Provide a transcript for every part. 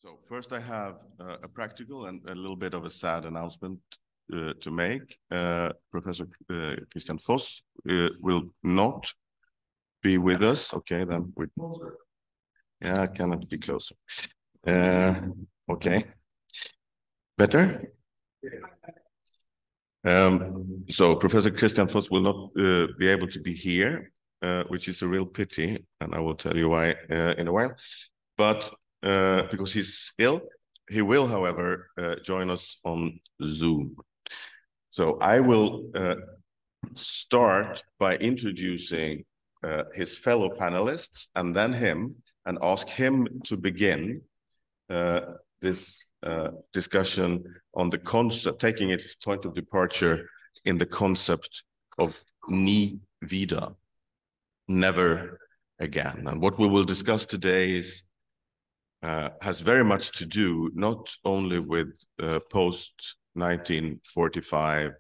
So first I have a practical and a little bit of a sad announcement to make. Professor Christian Voss will not be with us. Okay, then we. Yeah, I cannot be closer. Okay. Better? So Professor Christian Voss will not be able to be here, which is a real pity, and I will tell you why in a while. But because he's ill, he will, however, join us on Zoom. So I will start by introducing his fellow panelists and then him, and ask him to begin this discussion on the concept, taking its point of departure in the concept of wieder, never again. And what we will discuss today is has very much to do not only with post-1945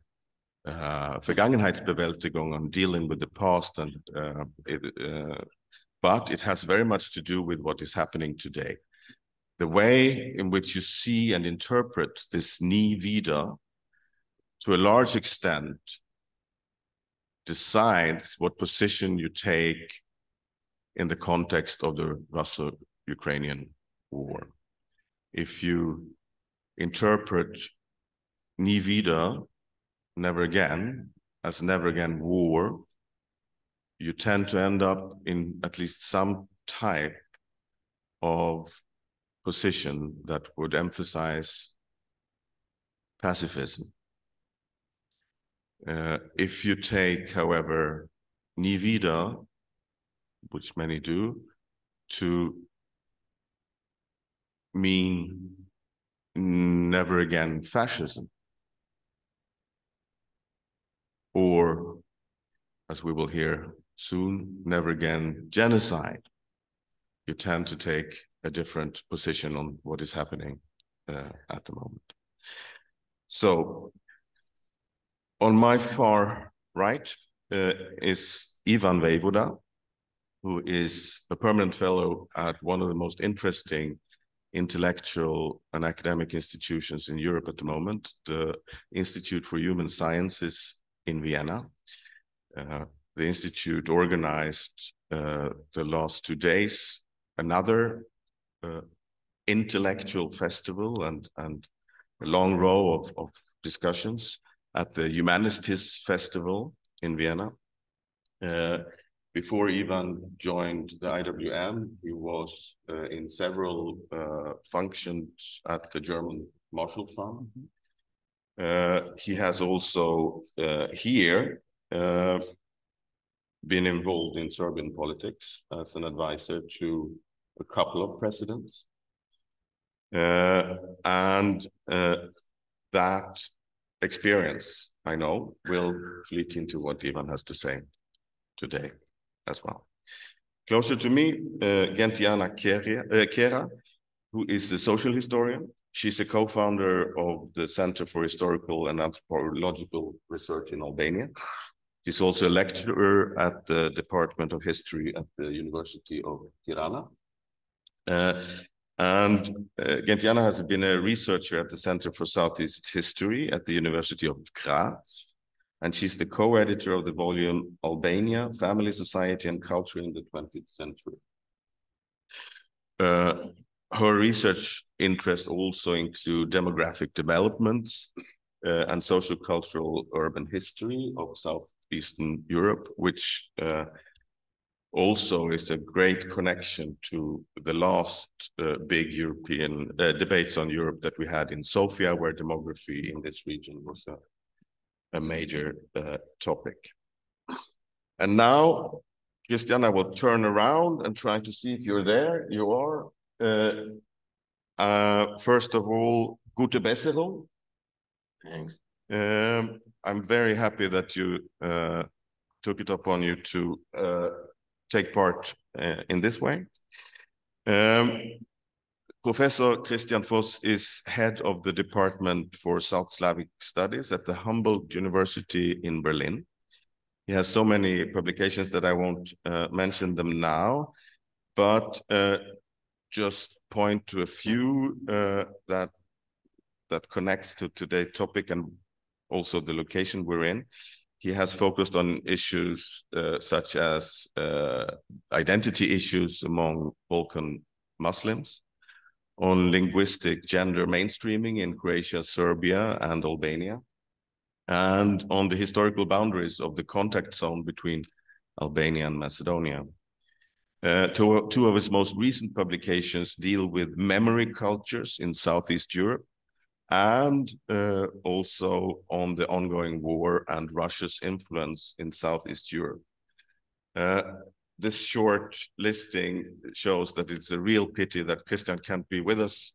Vergangenheitsbewältigung and dealing with the past, and but it has very much to do with what is happening today. The way in which you see and interpret this wieder, to a large extent, decides what position you take in the context of the Russo-Ukrainian war. If you interpret wieder, never again, as never again war, you tend to end up in at least some type of position that would emphasize pacifism. If you take, however, wieder, which many do, to mean never again fascism, or, as we will hear soon, never again genocide, you tend to take a different position on what is happening at the moment. So, on my far right is Ivan Vejvoda, who is a permanent fellow at one of the most interesting intellectual and academic institutions in Europe at the moment, the Institute for Human Sciences in Vienna. The Institute organized the last 2 days another intellectual festival and a long row of discussions at the Humanities Festival in Vienna. Before Ivan joined the IWM, he was in several functions at the German Marshall Fund. He has also here been involved in Serbian politics as an advisor to a couple of presidents. And that experience, I know, will fleet into what Ivan has to say today as well. Closer to me, Gentiana Kera, who is a social historian. She's a co-founder of the Center for Historical and Anthropological Research in Albania. She's also a lecturer at the Department of History at the University of Kera. Gentiana has been a researcher at the Center for Southeast History at the University of Graz. And she's the co-editor of the volume Albania, Family, Society, and Culture in the 20th Century. Her research interests also include demographic developments and social-cultural urban history of Southeastern Europe, which also is a great connection to the last big European debates on Europe that we had in Sofia, where demography in this region was a major topic. And now, Christian, I will turn around and try to see if you're there. You are. First of all, gute Besserung. Thanks. I'm very happy that you took it upon you to take part in this way. Professor Christian Voss is head of the Department for South Slavic Studies at the Humboldt University in Berlin. He has so many publications that I won't mention them now, but just point to a few that connects to today's topic and also the location we're in. He has focused on issues such as identity issues among Balkan Muslims, on linguistic gender mainstreaming in Croatia, Serbia, and Albania, and on the historical boundaries of the contact zone between Albania and Macedonia. Two of his most recent publications deal with memory cultures in Southeast Europe, and also on the ongoing war and Russia's influence in Southeast Europe. This short listing shows that it's a real pity that Christian can't be with us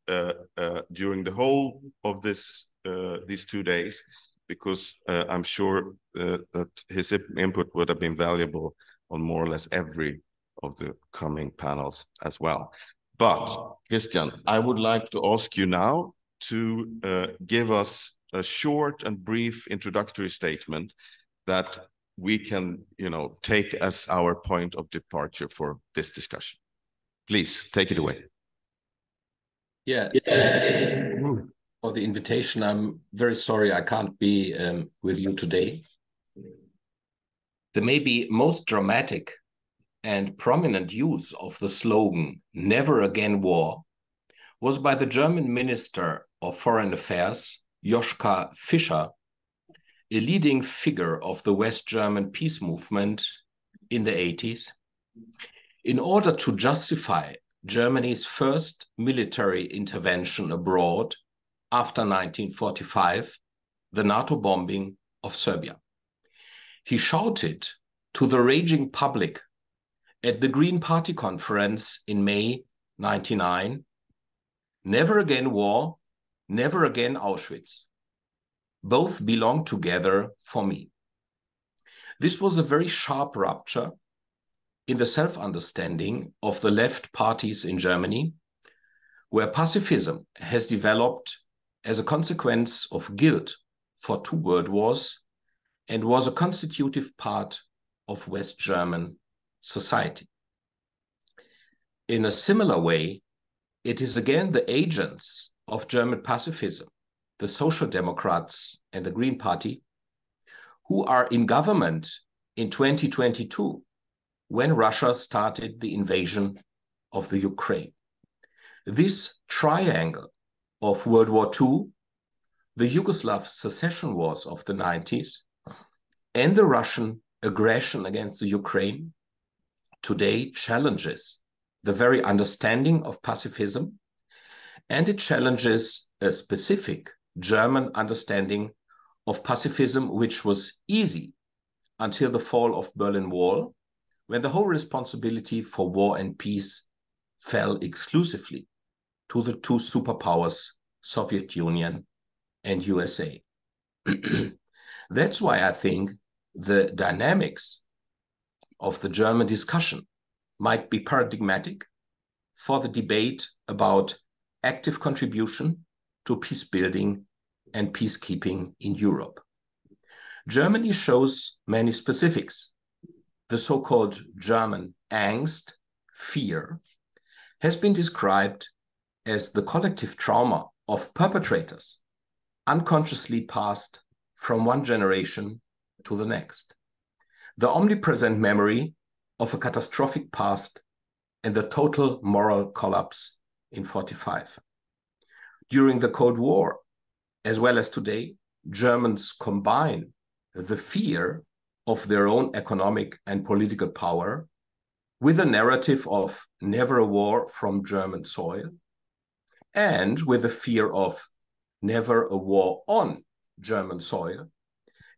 during the whole of these 2 days, because I'm sure that his input would have been valuable on more or less every of the coming panels as well. But Christian, I would like to ask you now to give us a short and brief introductory statement that we can, take as our point of departure for this discussion. Please take it away. Yeah, for the invitation. I'm very sorry I can't be with you today. The maybe most dramatic and prominent use of the slogan "Never Again War" was by the German Minister of Foreign Affairs, Joschka Fischer, a leading figure of the West German peace movement in the 80s, in order to justify Germany's first military intervention abroad after 1945, the NATO bombing of Serbia. He shouted to the raging public at the Green Party conference in May 1999, "Never again war, never again Auschwitz. Both belong together for me." This was a very sharp rupture in the self-understanding of the left parties in Germany, where pacifism has developed as a consequence of guilt for 2 world wars and was a constitutive part of West German society. In a similar way, it is again the agents of German pacifism, the Social Democrats and the Green Party, who are in government in 2022, when Russia started the invasion of the Ukraine. This triangle of World War II, the Yugoslav secession wars of the 90s, and the Russian aggression against the Ukraine today challenges the very understanding of pacifism, and it challenges a specific German understanding of pacifism, which was easy until the fall of Berlin Wall, when the whole responsibility for war and peace fell exclusively to the 2 superpowers, Soviet Union and USA. That's why I think the dynamics of the German discussion might be paradigmatic for the debate about active contribution to peace building and peacekeeping in Europe. Germany shows many specifics. The so-called German angst, fear, has been described as the collective trauma of perpetrators, unconsciously passed from one generation to the next. The omnipresent memory of a catastrophic past and the total moral collapse in 1945. During the Cold War, as well as today, Germans combine the fear of their own economic and political power with a narrative of never a war from German soil, and with the fear of never a war on German soil,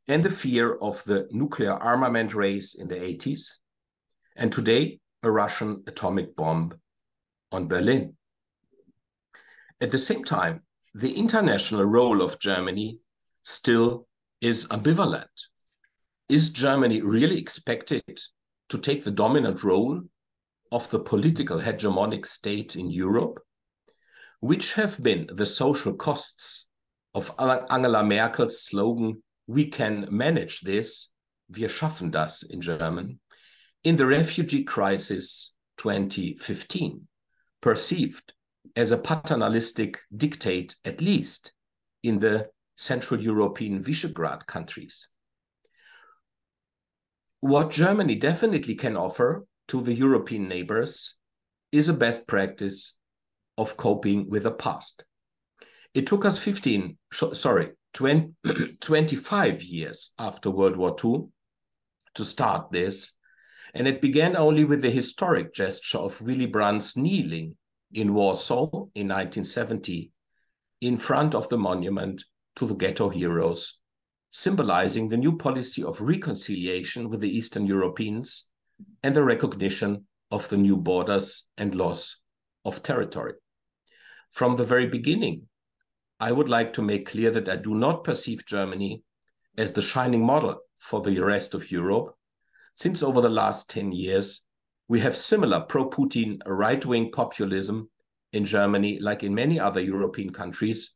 and the fear of the nuclear armament race in the 80s, and today a Russian atomic bomb on Berlin. At the same time, the international role of Germany still is ambivalent. Is Germany really expected to take the dominant role of the political hegemonic state in Europe? Which have been the social costs of Angela Merkel's slogan, "We can manage this," wir schaffen das in German, in the refugee crisis 2015, perceived as a paternalistic dictate, at least in the Central European Visegrad countries. What Germany definitely can offer to the European neighbors is a best practice of coping with the past. It took us 25 years after World War II to start this, and it began only with the historic gesture of Willy Brandt's kneeling in Warsaw in 1970 in front of the monument to the ghetto heroes, symbolizing the new policy of reconciliation with the Eastern Europeans and the recognition of the new borders and loss of territory. From the very beginning, I would like to make clear that I do not perceive Germany as the shining model for the rest of Europe, since over the last 10 years, we have similar pro-Putin right-wing populism in Germany, like in many other European countries,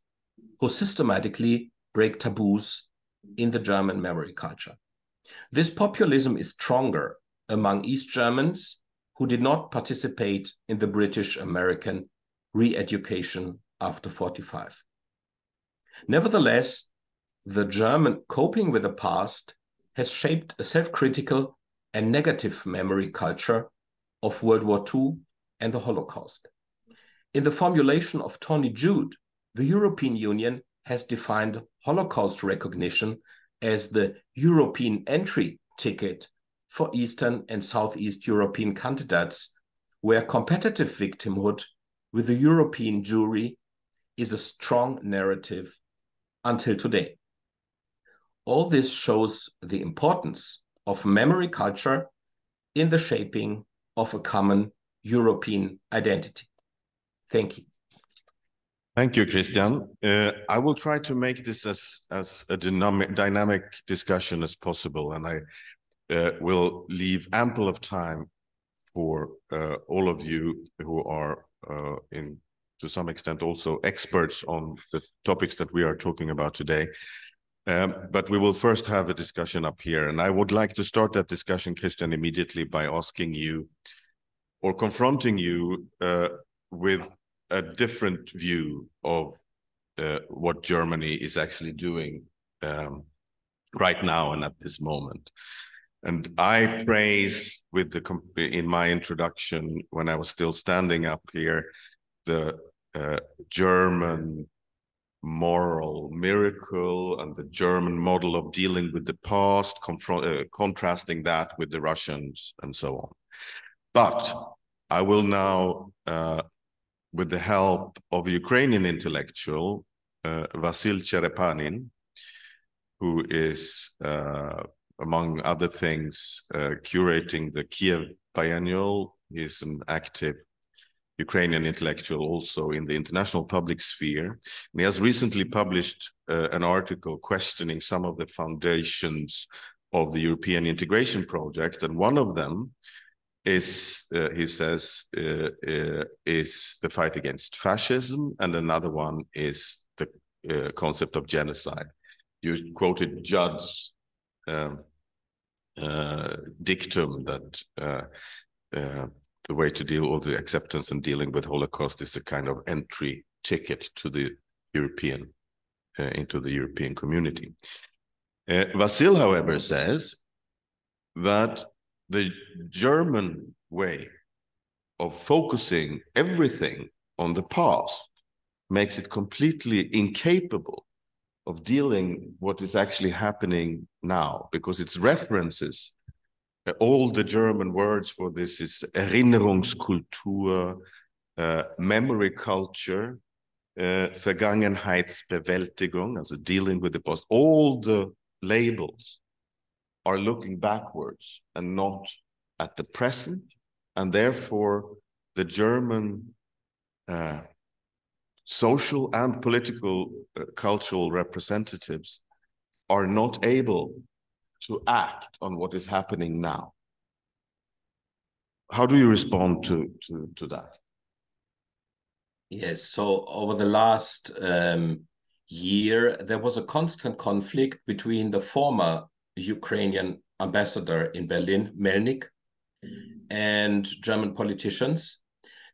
who systematically break taboos in the German memory culture. This populism is stronger among East Germans who did not participate in the British-American re-education after 45. Nevertheless, the German coping with the past has shaped a self-critical and negative memory culture of World War II and the Holocaust. In the formulation of Tony Judt, the European Union has defined Holocaust recognition as the European entry ticket for Eastern and Southeast European candidates, where competitive victimhood with the European Jewry is a strong narrative until today. All this shows the importance of memory culture in the shaping of a common European identity. Thank you. Thank you, Christian. I will try to make this as a dynamic discussion as possible, and I will leave ample of time for all of you who are to some extent also experts on the topics that we are talking about today. But we will first have a discussion up here, and I would like to start that discussion, Christian, immediately by asking you or confronting you with a different view of what Germany is actually doing right now and at this moment. And I praised in my introduction, when I was still standing up here, the German moral miracle and the German model of dealing with the past, contrasting that with the Russians and so on. But I will now, with the help of a Ukrainian intellectual, Vasyl Cherepanin, who is, among other things, curating the Kiev Biennial. He is an active Ukrainian intellectual also in the international public sphere. And he has recently published an article questioning some of the foundations of the European integration project. And one of them is, he says, is the fight against fascism, and another one is the concept of genocide. You quoted Judd's dictum that the way to deal with the acceptance and dealing with Holocaust is a kind of entry ticket to the European, into the European community. Vasyl, however, says that the German way of focusing everything on the past makes it completely incapable of dealing what is actually happening now, because its references, all the German words for this is Erinnerungskultur, memory culture, Vergangenheitsbewältigung, also dealing with the past. All the labels are looking backwards and not at the present, and therefore the German social and political cultural representatives are not able to act on what is happening now. How do you respond to that? Yes, so over the last year, there was a constant conflict between the former Ukrainian ambassador in Berlin, Melnik, and German politicians.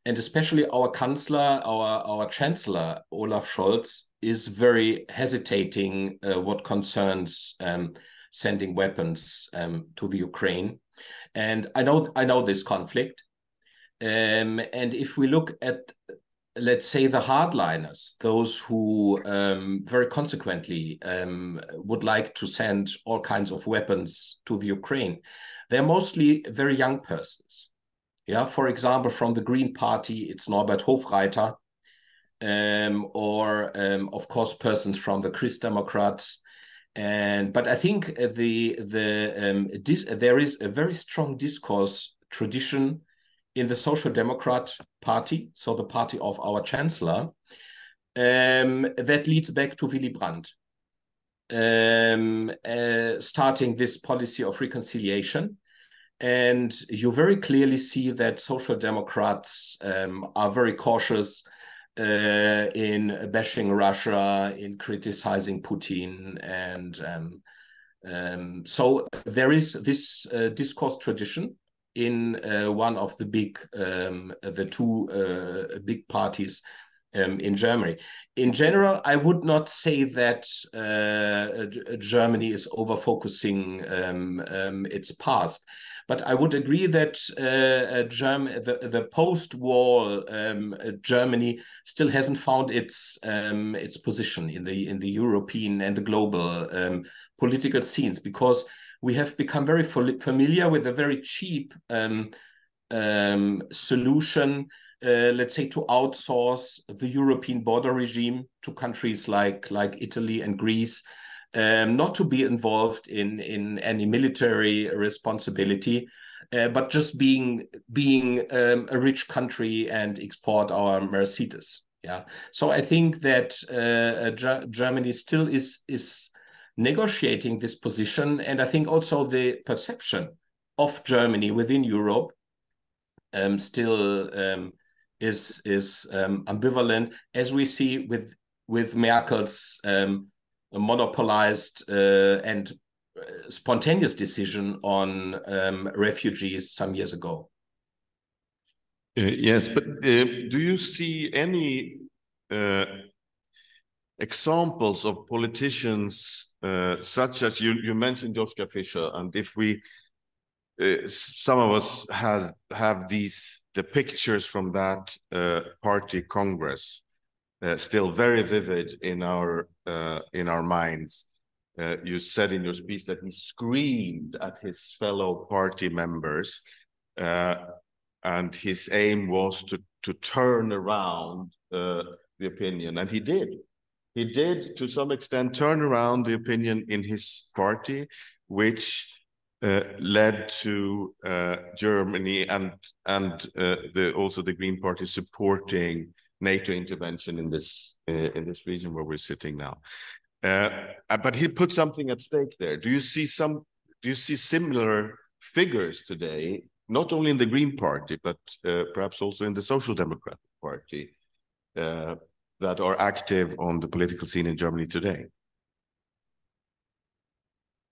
and especially our Chancellor, our Chancellor, Olaf Scholz, is very hesitating what concerns sending weapons to the Ukraine. And I know this conflict. And if we look at, let's say, the hardliners, those who very consequently would like to send all kinds of weapons to the Ukraine, they're mostly very young persons. Yeah, for example, from the Green Party, it's Norbert Hofreiter, or of course persons from the Christ Democrats. But I think there is a very strong discourse tradition in the Social Democrat Party, so the party of our Chancellor, that leads back to Willy Brandt, starting this policy of reconciliation. And you very clearly see that Social Democrats are very cautious in bashing Russia, in criticizing Putin. And so there is this discourse tradition in one of the two big parties in Germany. In general, I would not say that Germany is over-focusing its past, but I would agree that the post-war Germany still hasn't found its position in the European and the global political scenes, because we have become very familiar with a very cheap solution, let's say, to outsource the European border regime to countries like Italy and Greece, not to be involved in any military responsibility, but just being a rich country and export our Mercedes. Yeah, so I think that Germany still is negotiating this position, and I think also the perception of Germany within Europe still is ambivalent, as we see with Merkel's monopolized and spontaneous decision on refugees some years ago. Yes, but do you see any examples of politicians such as you mentioned Joschka Fischer, and if we some of us have the pictures from that party congress still very vivid in our minds. You said in your speech that he screamed at his fellow party members, and his aim was to turn around the opinion, and he did. He did, to some extent, turn around the opinion in his party, which led to Germany and also the Green Party supporting NATO intervention in this region where we're sitting now. But he put something at stake there. Do you see similar figures today, not only in the Green Party, but perhaps also in the Social Democratic Party, that are active on the political scene in Germany today?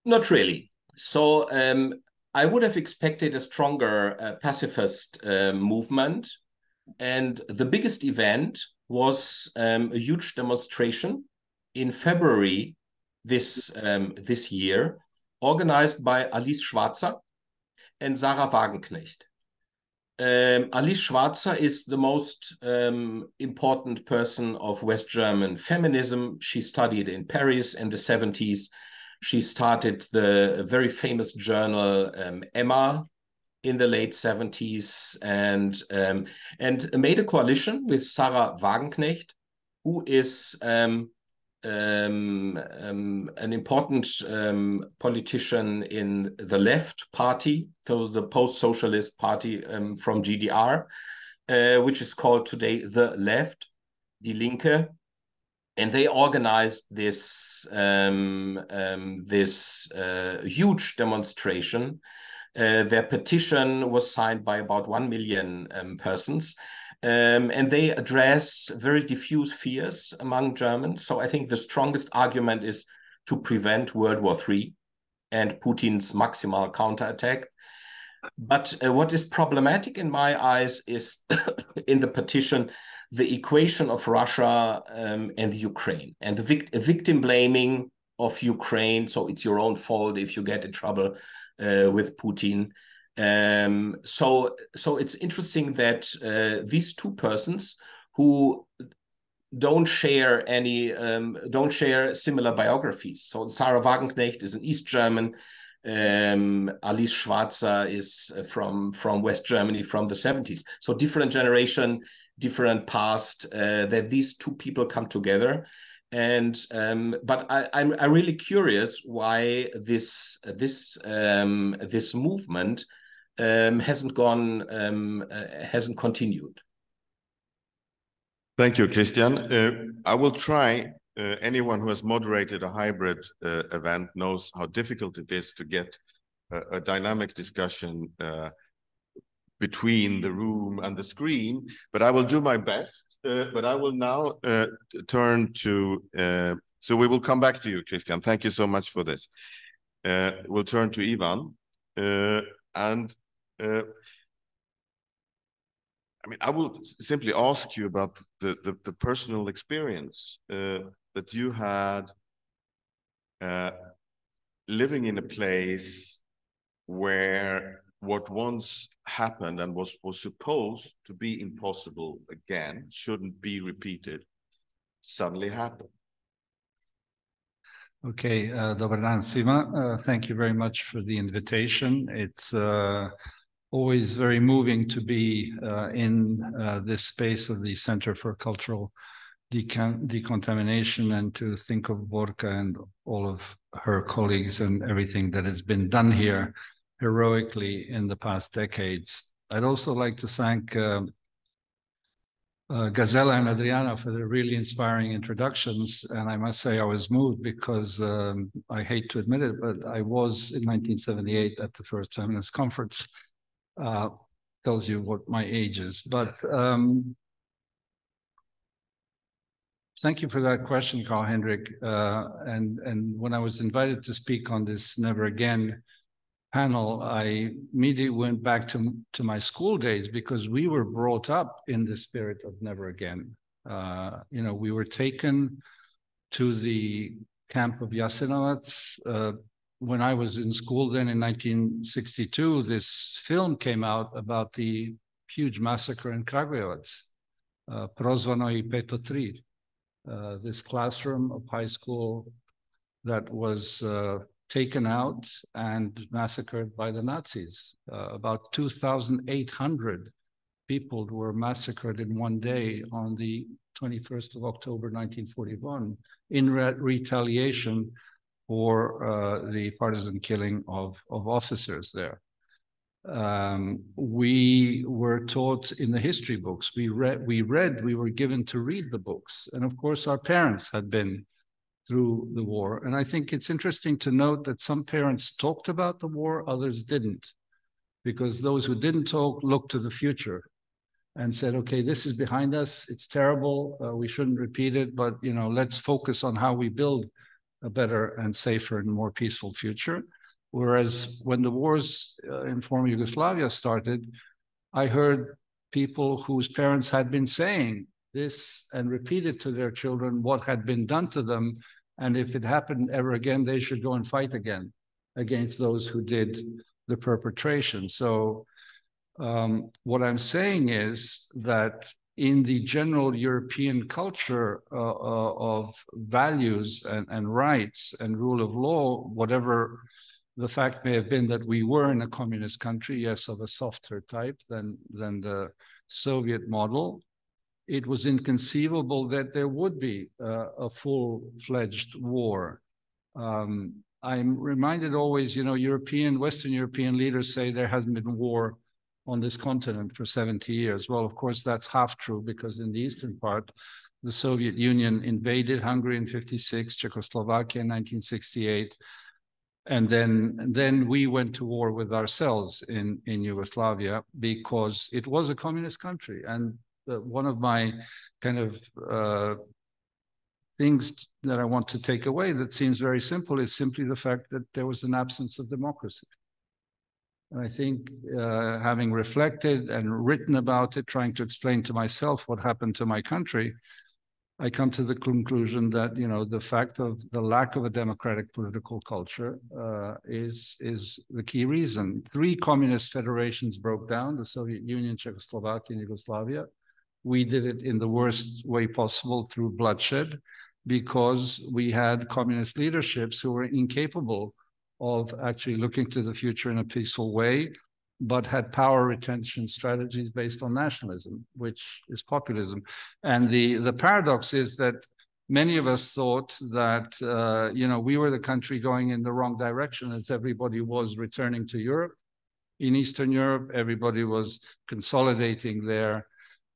Not really. So I would have expected a stronger pacifist movement. And the biggest event was a huge demonstration in February this year, organized by Alice Schwarzer and Sarah Wagenknecht. Alice Schwarzer is the most important person of West German feminism. She studied in Paris in the 70s. She started the very famous journal Emma in the late 70s, and made a coalition with Sarah Wagenknecht, who is an important politician in the left party, so the post-socialist party from GDR, which is called today the Left, Die Linke. And they organized this huge demonstration. Their petition was signed by about 1 million persons. And they address very diffuse fears among Germans. So I think the strongest argument is to prevent World War III and Putin's maximal counterattack. But what is problematic in my eyes is in the petition, the equation of Russia and the Ukraine and the victim blaming of Ukraine. So it's your own fault if you get in trouble with Putin. So it's interesting that these two persons who don't share similar biographies. So Sarah Wagenknecht is an East German. Alice Schwarzer is from West Germany from the 70s. So different generation, different past, that these two people come together. And but I'm really curious why this movement hasn't continued. Thank you, Christian. I will try. Anyone who has moderated a hybrid event knows how difficult it is to get a dynamic discussion between the room and the screen, but I will do my best. But I will now turn to, so we will come back to you, Christian. Thank you so much for this. We'll turn to Ivan. I mean, I will simply ask you about the personal experience that you had living in a place where what once happened and was supposed to be impossible again, shouldn't be repeated, suddenly happened. Okay, dobar dan svima. Thank you very much for the invitation. It's always very moving to be in this space of the Center for Cultural Decontamination and to think of Borka and all of her colleagues and everything that has been done here heroically in the past decades. I'd also like to thank Gazella and Adriana for their really inspiring introductions. And I must say I was moved because I hate to admit it, but I was in 1978 at the first feminist conference. Tells you what my age is. But thank you for that question, Carl Henrik. And when I was invited to speak on this Never Again panel, I immediately went back to my school days because we were brought up in the spirit of Never Again. You know, we were taken to the camp of Jasenovac. When I was in school then in 1962, this film came out about the huge massacre in Kragujevac, Prozvano I Peto 3. This classroom of high school that was taken out and massacred by the Nazis. About 2,800 people were massacred in one day on the 21st of October, 1941, in retaliation for the partisan killing of officers there. We were taught in the history books. We were given to read the books. And of course, our parents had been through the war. And I think it's interesting to note that some parents talked about the war, others didn't. Because those who didn't talk looked to the future and said, okay, this is behind us. It's terrible. We shouldn't repeat it, but you know, let's focus on how we build a better and safer and more peaceful future. Whereas when the wars in former Yugoslavia started, I heard people whose parents had been saying this and repeated to their children what had been done to them. And if it happened ever again, they should go and fight again against those who did the perpetration. So what I'm saying is that in the general European culture of values and rights and rule of law, whatever the fact may have been that we were in a communist country, yes, of a softer type than the Soviet model, it was inconceivable that there would be a full-fledged war. I'm reminded always, you know, Western European leaders say there hasn't been war on this continent for 70 years. Well, of course, that's half true because in the eastern part, the Soviet Union invaded Hungary in 1956, Czechoslovakia in 1968, and then we went to war with ourselves in Yugoslavia because it was a communist country. And one of my kind of things that I want to take away that seems very simple is simply the fact that there was an absence of democracy. And I think having reflected and written about it, trying to explain to myself what happened to my country, I come to the conclusion that, you know, the fact of the lack of a democratic political culture is the key reason. 3 communist federations broke down: the Soviet Union, Czechoslovakia, and Yugoslavia. We did it in the worst way possible, through bloodshed, because we had communist leaderships who were incapable of actually looking to the future in a peaceful way, but had power retention strategies based on nationalism, which is populism. And the paradox is that many of us thought that, you know, we were the country going in the wrong direction, as everybody was returning to Europe. In Eastern Europe, everybody was consolidating their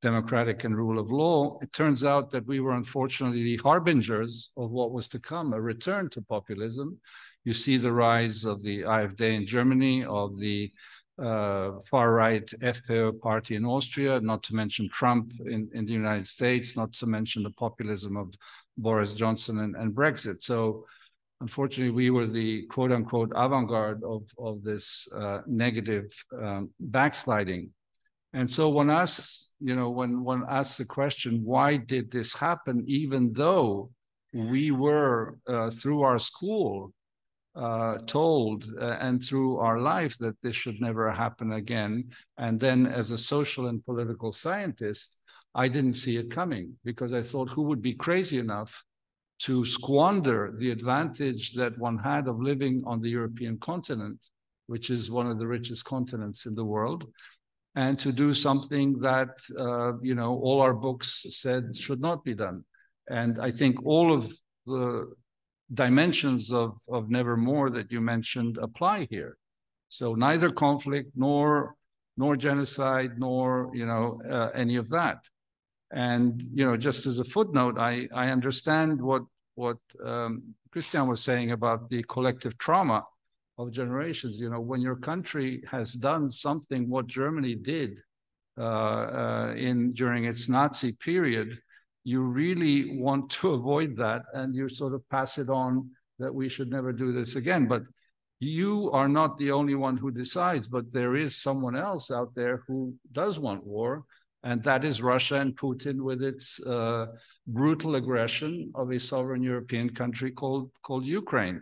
democratic and rule of law. It turns out that we were unfortunately the harbingers of what was to come, a return to populism. You see the rise of the AfD in Germany, of the far-right FPÖ party in Austria, not to mention Trump in the United States, not to mention the populism of Boris Johnson and Brexit. So unfortunately, we were the quote-unquote avant-garde of this negative backsliding. And so one asks, you know, when one asks the question, why did this happen, even though we were, through our school, told and through our life that this should never happen again. And then as a social and political scientist, I didn't see it coming, because I thought, who would be crazy enough to squander the advantage that one had of living on the European continent, which is one of the richest continents in the world, and to do something that, you know, all our books said should not be done. And I think all of the dimensions of Nevermore that you mentioned apply here. So neither conflict, nor genocide, nor, you know, any of that. And, you know, just as a footnote, I understand what Christian was saying about the collective trauma of generations. You know, when your country has done something what Germany did during its Nazi period, you really want to avoid that, and you sort of pass it on that we should never do this again. But you are not the only one who decides, but there is someone else out there who does want war, and that is Russia and Putin, with its brutal aggression of a sovereign European country called Ukraine.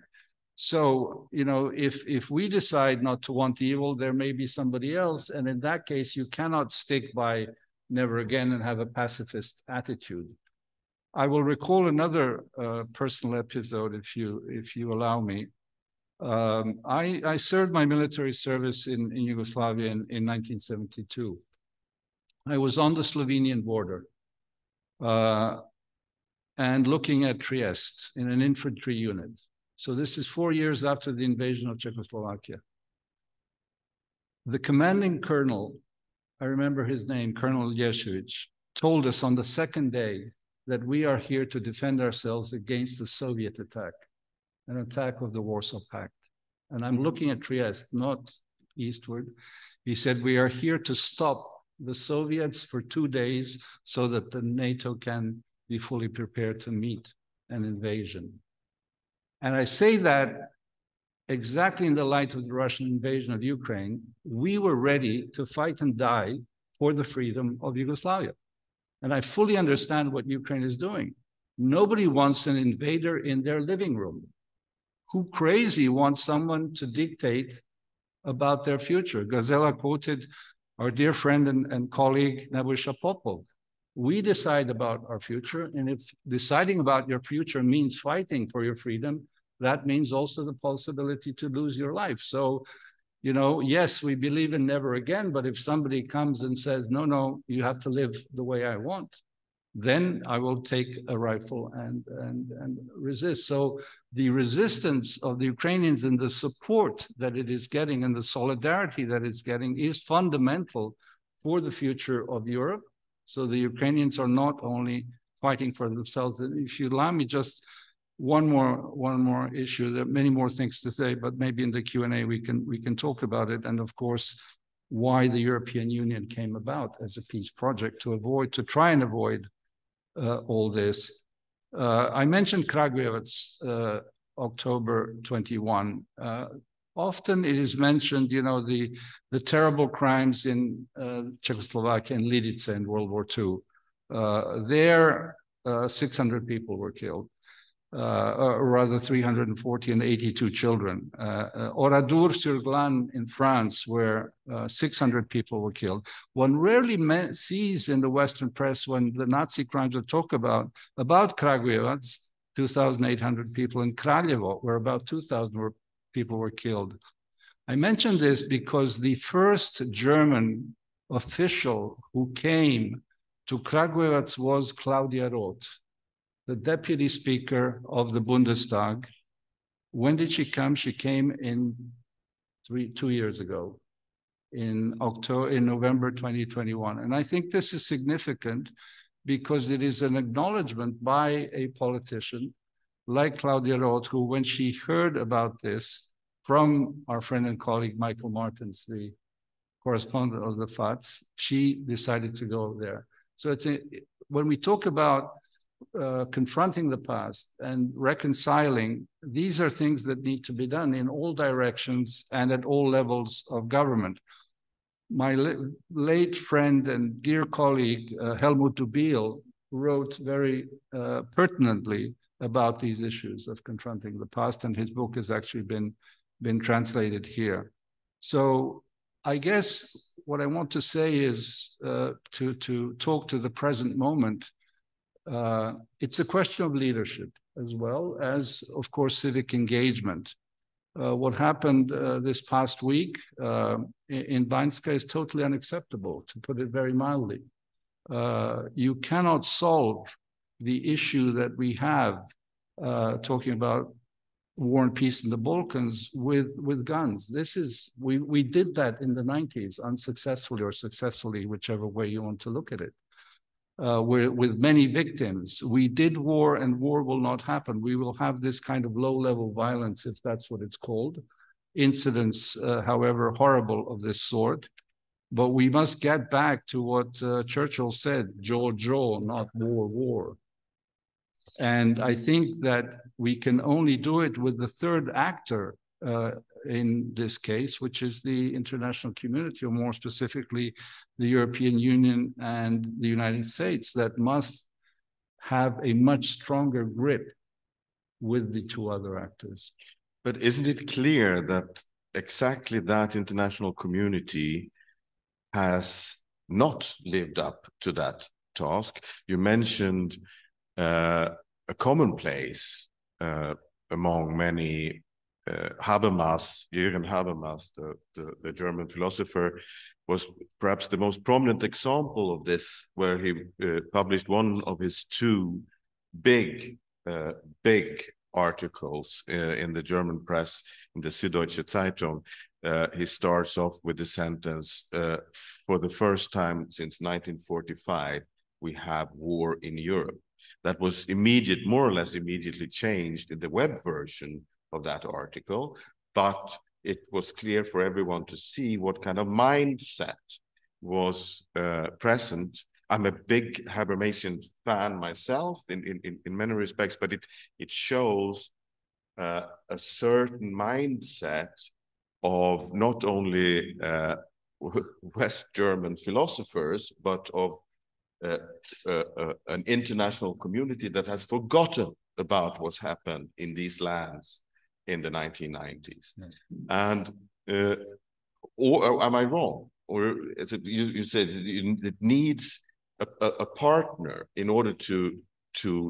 So, you know, if we decide not to want evil, there may be somebody else, and in that case, you cannot stick by never again and have a pacifist attitude. I will recall another personal episode, if you allow me. I served my military service in Yugoslavia in 1972. I was on the Slovenian border and looking at Trieste in an infantry unit. So this is 4 years after the invasion of Czechoslovakia. The commanding colonel, I remember his name, Colonel Yeshevich, told us on the second day that we are here to defend ourselves against the Soviet attack, an attack of the Warsaw Pact. And I'm looking at Trieste, not eastward. He said, we are here to stop the Soviets for 2 days so that the NATO can be fully prepared to meet an invasion. And I say that exactly in the light of the Russian invasion of Ukraine. We were ready to fight and die for the freedom of Yugoslavia. And I fully understand what Ukraine is doing. Nobody wants an invader in their living room. Who crazy wants someone to dictate about their future? Gazela quoted our dear friend and colleague, Nebojša Popov. We decide about our future, and if deciding about your future means fighting for your freedom, that means also the possibility to lose your life. So, you know, yes, we believe in never again, but if somebody comes and says, no, you have to live the way I want, then I will take a rifle and resist. So the resistance of the Ukrainians and the support that it is getting and the solidarity that it's getting is fundamental for the future of Europe. So the Ukrainians are not only fighting for themselves. And if you allow me just one more issue, there are many more things to say, but maybe in the Q&A we can talk about it. And of course, why the European Union came about as a peace project to try and avoid all this. I mentioned Kragujevac, October 21. often it is mentioned, you know, the terrible crimes in Czechoslovakia and Lidice in World War II. There, 600 people were killed, or rather 340 and 82 children. Oradour-sur-Glane in France, where 600 people were killed. One rarely sees in the Western press when the Nazi crimes are talked about Kragujevac, 2,800 people, in Kraljevo, where about 2,000 people were killed. I mention this because the first German official who came to Kragujevac was Claudia Roth, the deputy speaker of the Bundestag. When did she come? She came in 2 years ago, in November 2021. And I think this is significant because it is an acknowledgement by a politician like Claudia Roth, who, when she heard about this from our friend and colleague Michael Martins, the correspondent of the FATS, she decided to go there. So when we talk about confronting the past and reconciling, these are things that need to be done in all directions and at all levels of government. My late friend and dear colleague, Helmut Dubiel, wrote very pertinently about these issues of confronting the past, and his book has actually been translated here. So I guess what I want to say is to talk to the present moment. It's a question of leadership as well as, of course, civic engagement. What happened this past week in Banska is totally unacceptable, to put it very mildly. You cannot solve the issue that we have, talking about war and peace in the Balkans, with guns. We did that in the 90s, unsuccessfully or successfully, whichever way you want to look at it. With many victims. We did war, and war will not happen. We will have this kind of low-level violence, if that's what it's called, incidents, however horrible, of this sort. But we must get back to what Churchill said, "Jaw, not war, war." And I think that we can only do it with the third actor in this case, which is the international community, or more specifically, the European Union and the United States, that must have a much stronger grip with the two other actors. But isn't it clear that exactly that international community has not lived up to that task? You mentioned a commonplace among many. Habermas, Jürgen Habermas, the German philosopher, was perhaps the most prominent example of this, where he published one of his two big articles in the German press, in the Süddeutsche Zeitung. He starts off with the sentence, "For the first time since 1945, we have war in Europe." That was more or less immediately changed in the web version of that article, but it was clear for everyone to see what kind of mindset was present. I'm a big Habermasian fan myself in many respects, but it shows a certain mindset of not only West German philosophers, but of an international community that has forgotten about what's happened in these lands in the 1990s. And or am I wrong? Or is it, you said it needs a partner in order to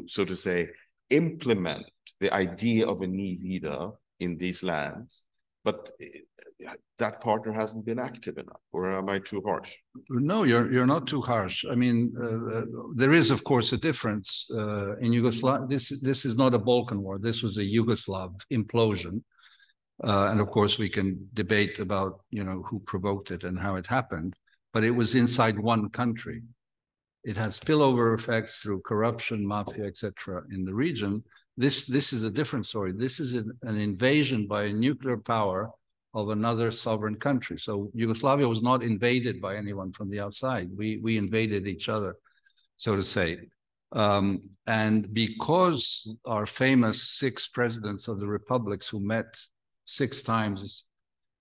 so to say implement the idea of a nie wieder in these lands, but that partner hasn't been active enough, or am I too harsh? No, you're not too harsh. I mean, there is, of course, a difference in Yugoslavia. This is not a Balkan war. This was a Yugoslav implosion, and of course, we can debate about who provoked it and how it happened. But it was inside one country. It has spillover effects through corruption, mafia, etc. in the region. This is a different story. This is an invasion by a nuclear power of another sovereign country. So Yugoslavia was not invaded by anyone from the outside. We invaded each other, so to say. And because our famous 6 presidents of the republics who met 6 times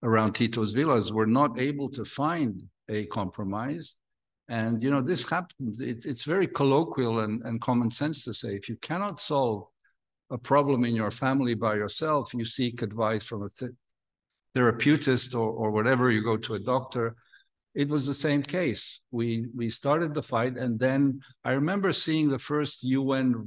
around Tito's villas were not able to find a compromise. And, you know, this happens. It's very colloquial and common sense to say, if you cannot solve a problem in your family by yourself, you seek advice from a therapist or whatever, you go to a doctor. It was the same case. We started the fight, and then I remember seeing the first UN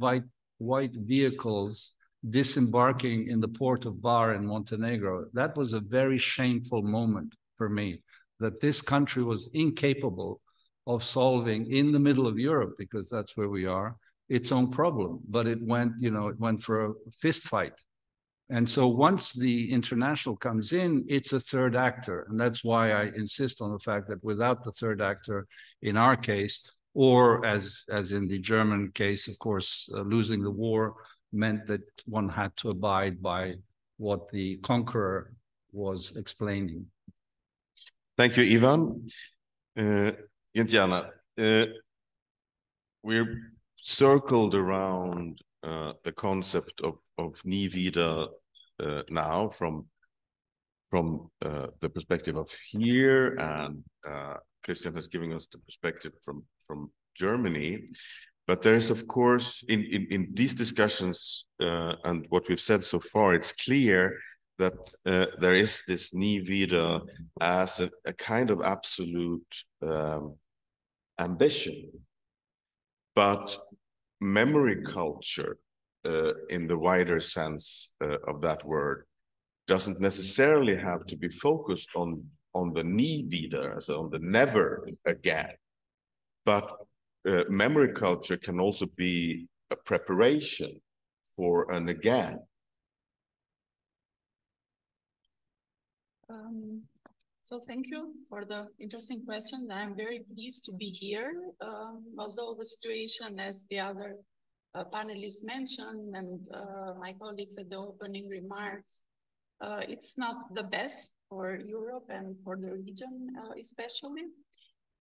white vehicles disembarking in the port of Bar in Montenegro. That was a very shameful moment for me, that this country was incapable of solving in the middle of Europe, because that's where we are, its own problem. But it went, you know, it went for a fist fight. And so once the international comes in, it's a third actor. And that's why I insist on the fact that without the third actor, in our case, or as in the German case, of course, losing the war meant that one had to abide by what the conqueror was explaining. Thank you, Ivan. Gentiana, we're circled around the concept of wieder now from the perspective of here, and Christian has given us the perspective from Germany. But there is, of course, in these discussions and what we've said so far, it's clear that there is this wieder as a kind of absolute ambition. But memory culture, in the wider sense of that word, doesn't necessarily have to be focused on the wieder, so on the never again. But memory culture can also be a preparation for an again. So thank you for the interesting question. I'm very pleased to be here, although the situation, as the other panelists mentioned and my colleagues at the opening remarks, it's not the best for Europe and for the region especially.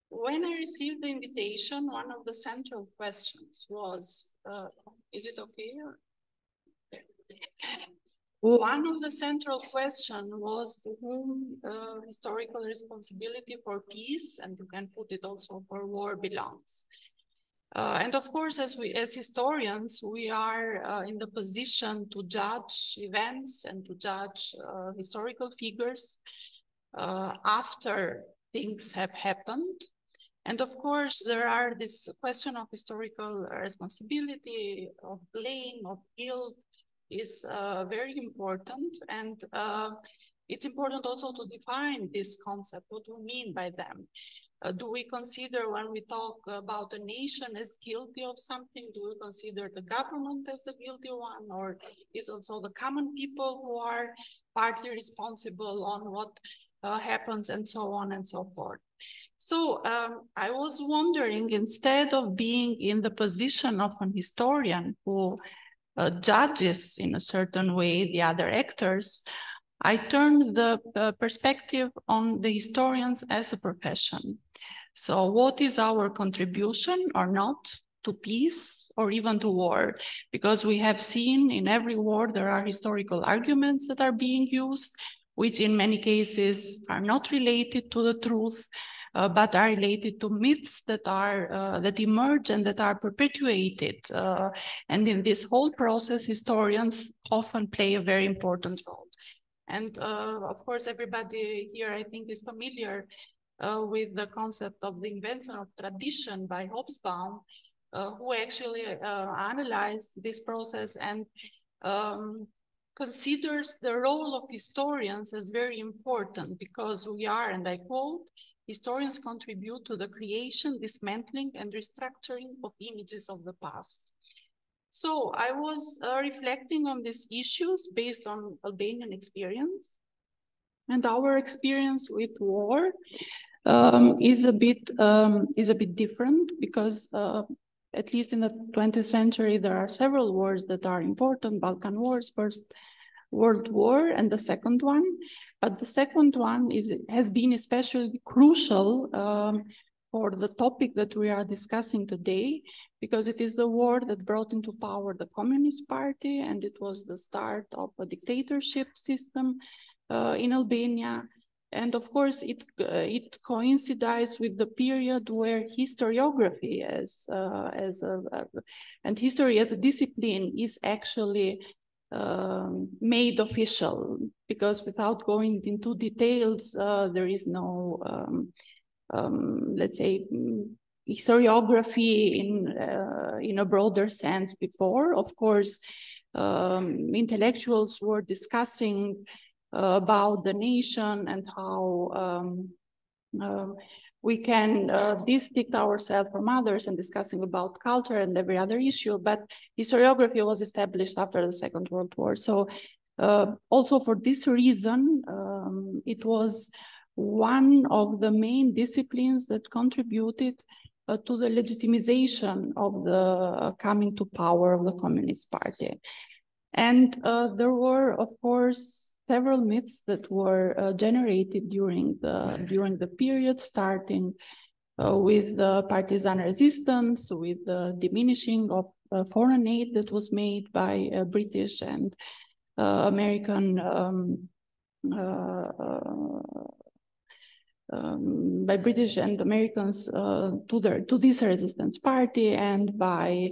When I received the invitation, one of the central questions was, is it okay? One of the central questions was to whom historical responsibility for peace, and you can put it also for war, belongs. And of course, as historians, we are in the position to judge events and to judge historical figures after things have happened. And of course, there are this question of historical responsibility, of blame, of guilt, is very important. And it's important also to define this concept, what do we mean by them? Do we consider, when we talk about a nation, as guilty of something? Do we consider the government as the guilty one? Or is also the common people who are partly responsible on what happens, and so on and so forth? So I was wondering, instead of being in the position of an historian who judges in a certain way the other actors, I turned the perspective on the historians as a profession. So what is our contribution or not to peace or even to war? Because we have seen in every war there are historical arguments that are being used, which in many cases are not related to the truth, but are related to myths that are that emerge and that are perpetuated. And in this whole process, historians often play a very important role. And of course, everybody here, I think, is familiar with the concept of the invention of tradition by Hobsbawm, who actually analyzed this process and considers the role of historians as very important, because we are, and I quote, historians contribute to the creation, dismantling, and restructuring of images of the past. So I was reflecting on these issues based on Albanian experience, and our experience with war is a bit different, because at least in the 20th century there are several wars that are important: Balkan Wars, First World War, and the second one. But the second one has been especially crucial for the topic that we are discussing today, because it is the war that brought into power the Communist Party, and it was the start of a dictatorship system in Albania. And of course, it coincides with the period where historiography and history as a discipline is actually made official, because without going into details, there is no, let's say, historiography in a broader sense before. Of course, intellectuals were discussing about the nation and how we can distinct ourselves from others, and discussing about culture and every other issue. But historiography was established after the Second World War. So also for this reason, it was one of the main disciplines that contributed to the legitimization of the coming to power of the Communist Party. And there were, of course, several myths that were generated during the period, starting with the partisan resistance, with the diminishing of foreign aid that was made by British and American by British and Americans to this resistance party, and by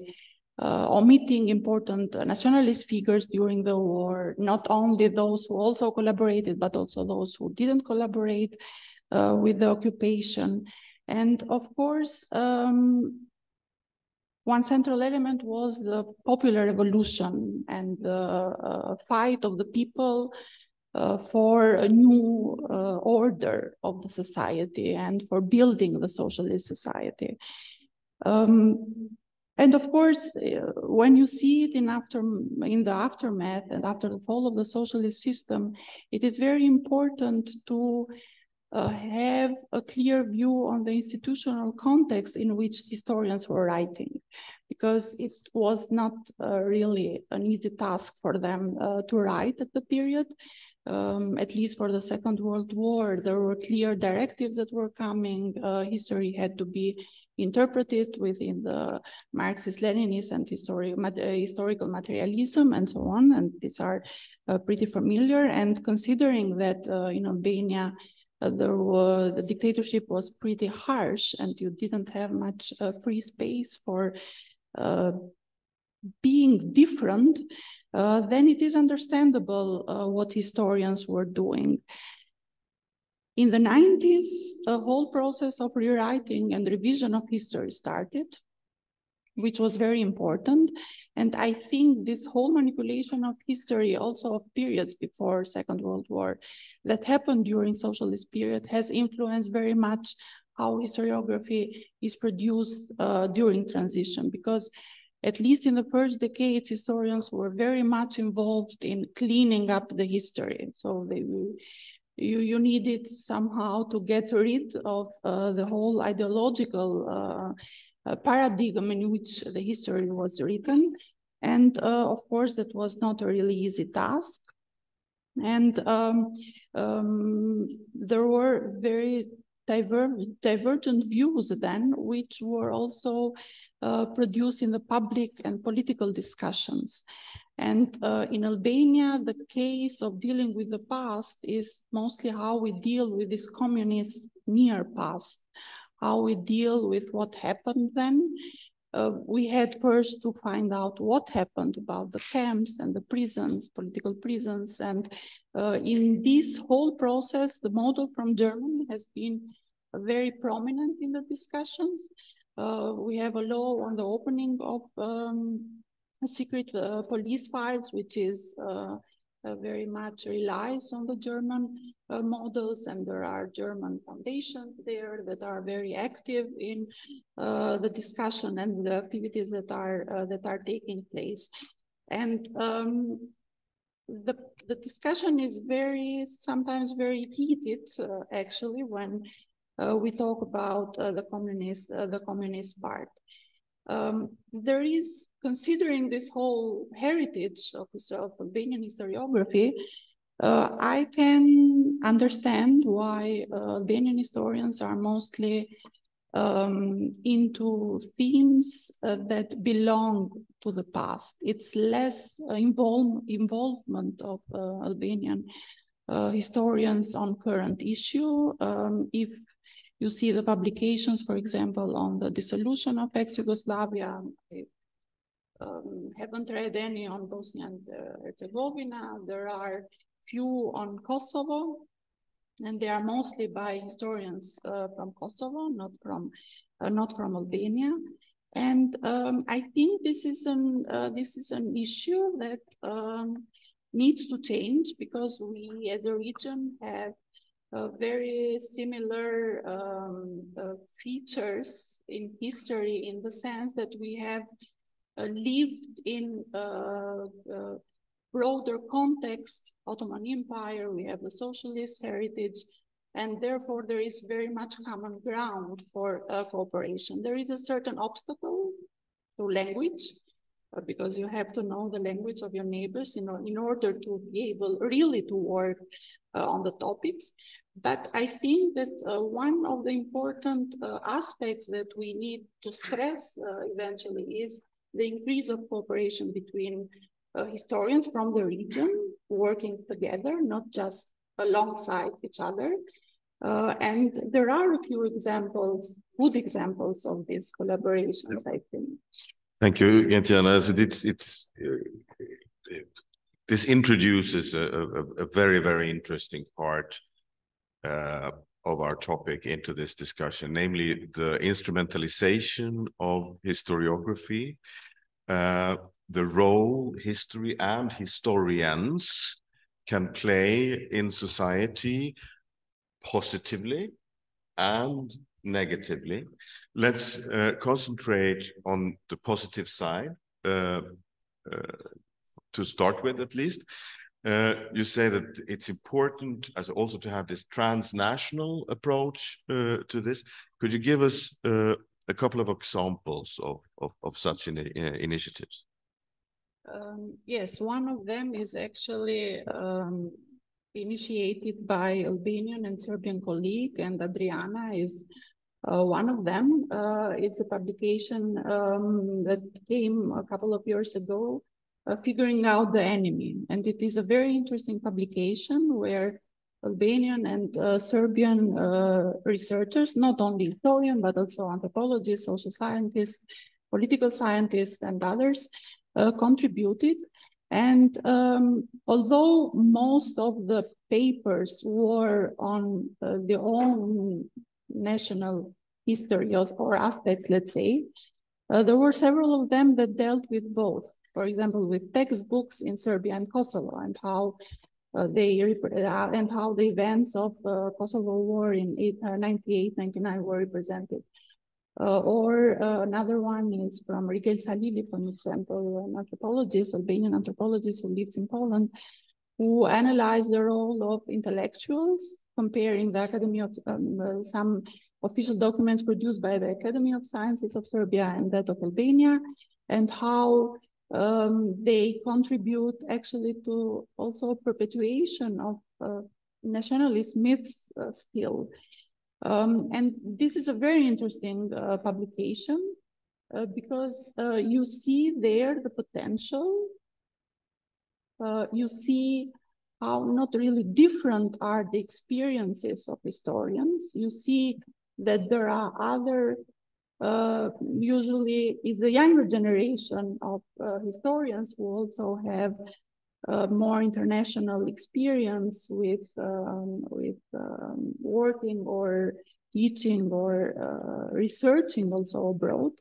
omitting important nationalist figures during the war, not only those who also collaborated, but also those who didn't collaborate with the occupation. And of course, one central element was the popular revolution and the fight of the people for a new order of the society and for building the socialist society. And of course, when you see it in the aftermath and after the fall of the socialist system, it is very important to have a clear view on the institutional context in which historians were writing, because it was not really an easy task for them to write at the period. At least for the Second World War, there were clear directives that were coming. History had to be interpreted within the Marxist-Leninist and historical materialism and so on, and these are pretty familiar. And considering that in Albania the dictatorship was pretty harsh and you didn't have much free space for being different, then it is understandable what historians were doing. In the 90s, a whole process of rewriting and revision of history started, which was very important. And I think this whole manipulation of history, also of periods before Second World War, that happened during socialist period, has influenced very much how historiography is produced during transition, because at least in the first decades, historians were very much involved in cleaning up the history. So you needed somehow to get rid of the whole ideological paradigm in which the history was written. And of course, that was not a really easy task. And there were very divergent views then, which were also produced in the public and political discussions. And in Albania, the case of dealing with the past is mostly how we deal with this communist near past, how we deal with what happened then. We had first to find out what happened about the camps and the prisons, political prisons. And in this whole process, the model from Germany has been very prominent in the discussions. We have a law on the opening of secret police files, which is very much relies on the German models, and there are German foundations there that are very active in the discussion and the activities that are taking place. And the discussion is sometimes very heated, actually, when we talk about the communist part. There is, considering this whole heritage of Albanian historiography, I can understand why Albanian historians are mostly into themes that belong to the past. It's less involvement of Albanian historians on current issue. If you see the publications, for example, on the dissolution of ex-Yugoslavia, I haven't read any on Bosnia and Herzegovina. There are few on Kosovo, and they are mostly by historians from Kosovo, not from Albania. And I think this is an issue that needs to change, because we as a region have very similar features in history, in the sense that we have lived in broader context, Ottoman Empire, we have the socialist heritage, and therefore there is very much common ground for cooperation. There is a certain obstacle to language, because you have to know the language of your neighbors in order to be able really to work on the topics. But I think that one of the important aspects that we need to stress eventually is the increase of cooperation between historians from the region working together, not just alongside each other. And there are a few examples, good examples of these collaborations, I think. Thank you, Gentiana. So this introduces a very, very interesting part of our topic into this discussion, namely the instrumentalization of historiography, the role history and historians can play in society positively and negatively. Let's concentrate on the positive side to start with, at least. You say that it's important as also to have this transnational approach to this. Could you give us a couple of examples of such initiatives? Yes, one of them is actually initiated by Albanian and Serbian colleague, and Adriana is one of them. It's a publication that came a couple of years ago, Figuring Out the Enemy. And it is a very interesting publication where Albanian and Serbian researchers, not only historians, but also anthropologists, social scientists, political scientists, and others contributed. And although most of the papers were on their own national history or aspects, let's say, there were several of them that dealt with both. For example, with textbooks in Serbia and Kosovo, and how the events of Kosovo War in 98-99 were represented. Or another one is from Rigel Salili, for example, an anthropologist, Albanian anthropologist who lives in Poland, who analyzed the role of intellectuals, comparing the Academy of some official documents produced by the Academy of Sciences of Serbia and that of Albania, and how they contribute actually to also perpetuation of nationalist myths still. And this is a very interesting publication because you see there the potential. You see how not really different are the experiences of historians. You see that there are other, usually is the younger generation of historians who also have more international experience with working or teaching or researching also abroad.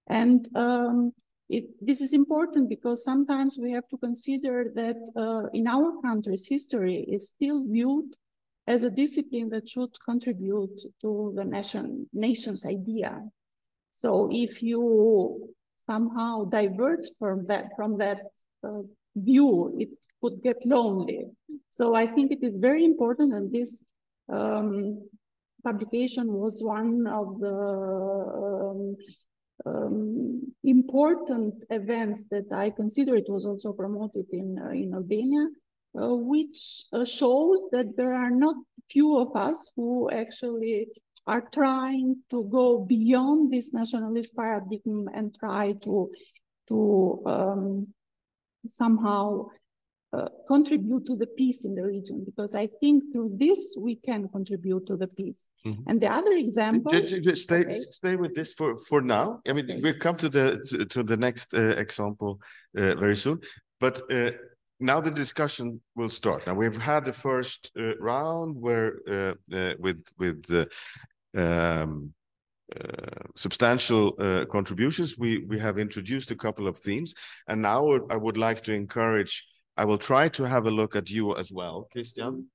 And this is important because sometimes we have to consider that in our countries, history is still viewed as a discipline that should contribute to the nation's idea. So if you somehow divert from that view, it could get lonely. So I think it is very important, and this publication was one of the important events that I consider. It was also promoted in Albania, which shows that there are not few of us who actually are trying to go beyond this nationalist paradigm and try to somehow contribute to the peace in the region, because I think through this we can contribute to the peace. And the other example, stay with this for now. I mean, we'll come to the next example very soon, but now the discussion will start. Now we've had the first round where with substantial contributions. We have introduced a couple of themes, and now I would like to encourage. I will try to have a look at you as well, Christian.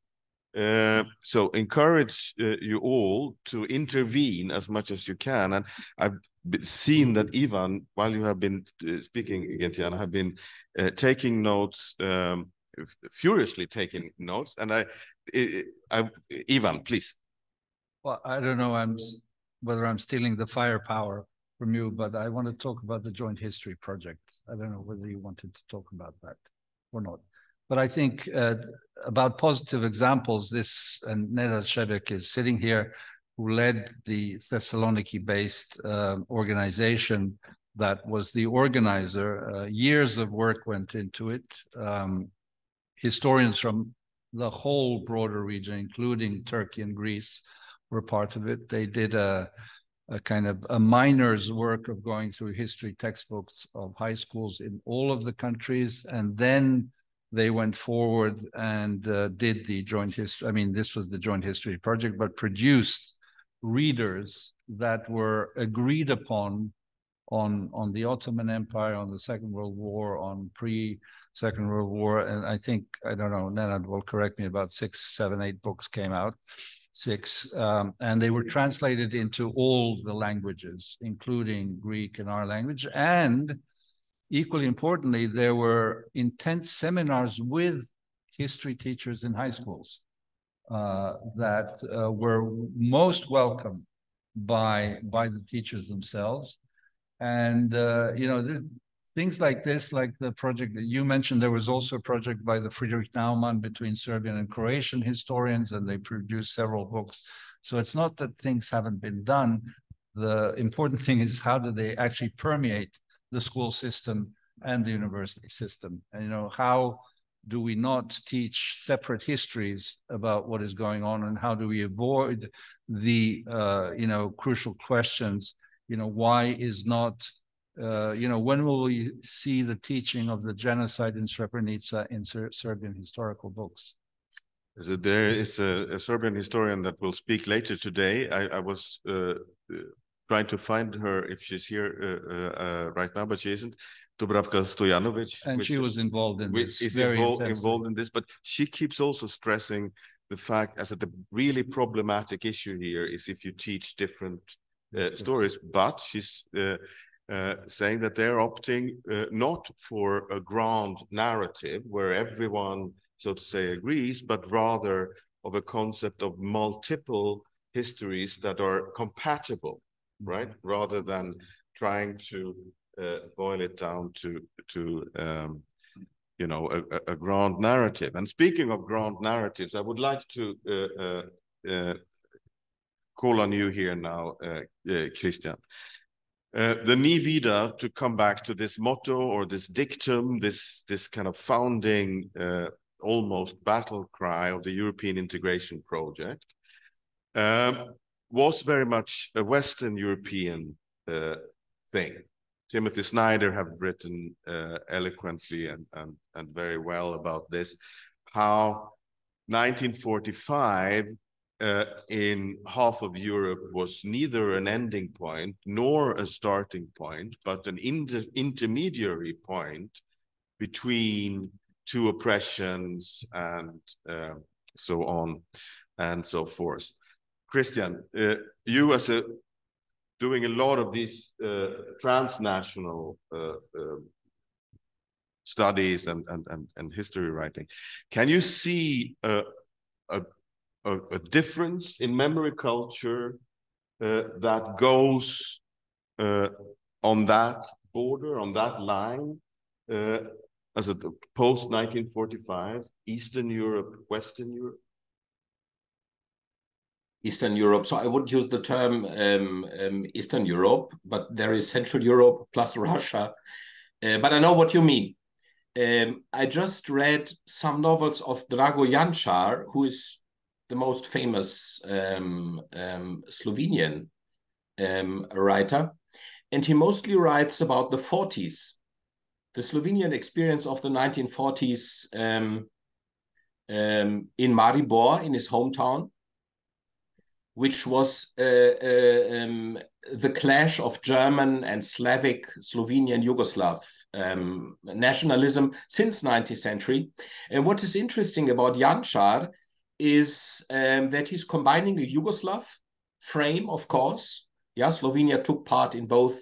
So encourage you all to intervene as much as you can. And I've seen that Ivan, while you have been speaking, Gentiana, have been taking notes, furiously taking notes. And Ivan, please. Well, I don't know whether I'm stealing the firepower from you, but I want to talk about the Joint History Project. I don't know whether you wanted to talk about that or not. But I think about positive examples, and Nedad Shebek is sitting here, who led the Thessaloniki-based organization that was the organizer. Years of work went into it. Historians from the whole broader region, including Turkey and Greece, were part of it. They did a kind of a miner's work of going through history textbooks of high schools in all of the countries, and then they went forward and did the joint history. I mean, this was the Joint History Project, but produced readers that were agreed upon on the Ottoman Empire, on the Second World War, on pre-Second World War. And I think, I don't know, Nenad will correct me, about 6, 7, 8 books came out. 6, and they were translated into all the languages, including Greek and our language. And equally importantly, there were intense seminars with history teachers in high schools that were most welcome by the teachers themselves. And, you know, things like this, like the project that you mentioned, there was also a project by the Friedrich Naumann between Serbian and Croatian historians, and they produced several books. So it's not that things haven't been done. The important thing is, how do they actually permeate the school system and the university system? And, you know, how do we not teach separate histories about what is going on, and how do we avoid the, you know, crucial questions? You know, why is not, you know, when will we see the teaching of the genocide in Srebrenica in Serbian historical books? So there is a Serbian historian that will speak later today. I was trying to find her if she's here right now, but she isn't. Dubravka Stojanovic. And she was involved in this. Is involved in this, but she keeps also stressing the fact as the really problematic issue here is if you teach different stories, but she's saying that they're opting not for a grand narrative where everyone, so to say, agrees, but rather of a concept of multiple histories that are compatible, right? Rather than trying to boil it down to you know, a grand narrative. And speaking of grand narratives, I would like to call on you here now, Christian. The wieder, to come back to this motto or this dictum, this kind of founding almost battle cry of the European integration project, was very much a Western European thing. Timothy Snyder have written eloquently and very well about this, how 1945 in half of Europe was neither an ending point nor a starting point, but an intermediary point between two oppressions and so on and so forth. Christian, you as doing a lot of these transnational studies and history writing, can you see a difference in memory culture that goes on that border, on that line, as a post-1945, Eastern Europe, Western Europe? Eastern Europe. So I would use the term Eastern Europe, but there is Central Europe plus Russia. But I know what you mean. I just read some novels of Drago Jančar, who is the most famous Slovenian writer. And he mostly writes about the 40s, the Slovenian experience of the 1940s in Maribor, in his hometown, which was the clash of German and Slavic, Slovenian, Yugoslav nationalism since 19th century. And what is interesting about Jančar is that he's combining a Yugoslav frame, of course. Yeah, Slovenia took part in both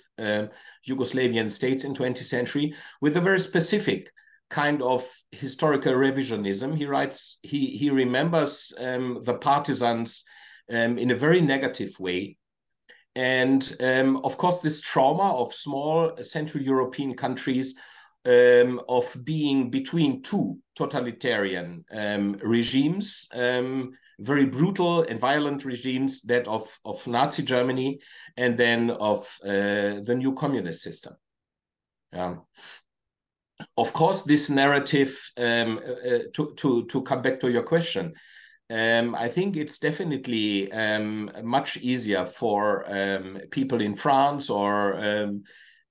Yugoslavian states in 20th century with a very specific kind of historical revisionism. He writes, he remembers the partisans in a very negative way. And of course, this trauma of small Central European countries of being between two totalitarian regimes, very brutal and violent regimes, that of Nazi Germany and then of the new communist system. Of course, this narrative, to come back to your question, I think it's definitely much easier for people in France or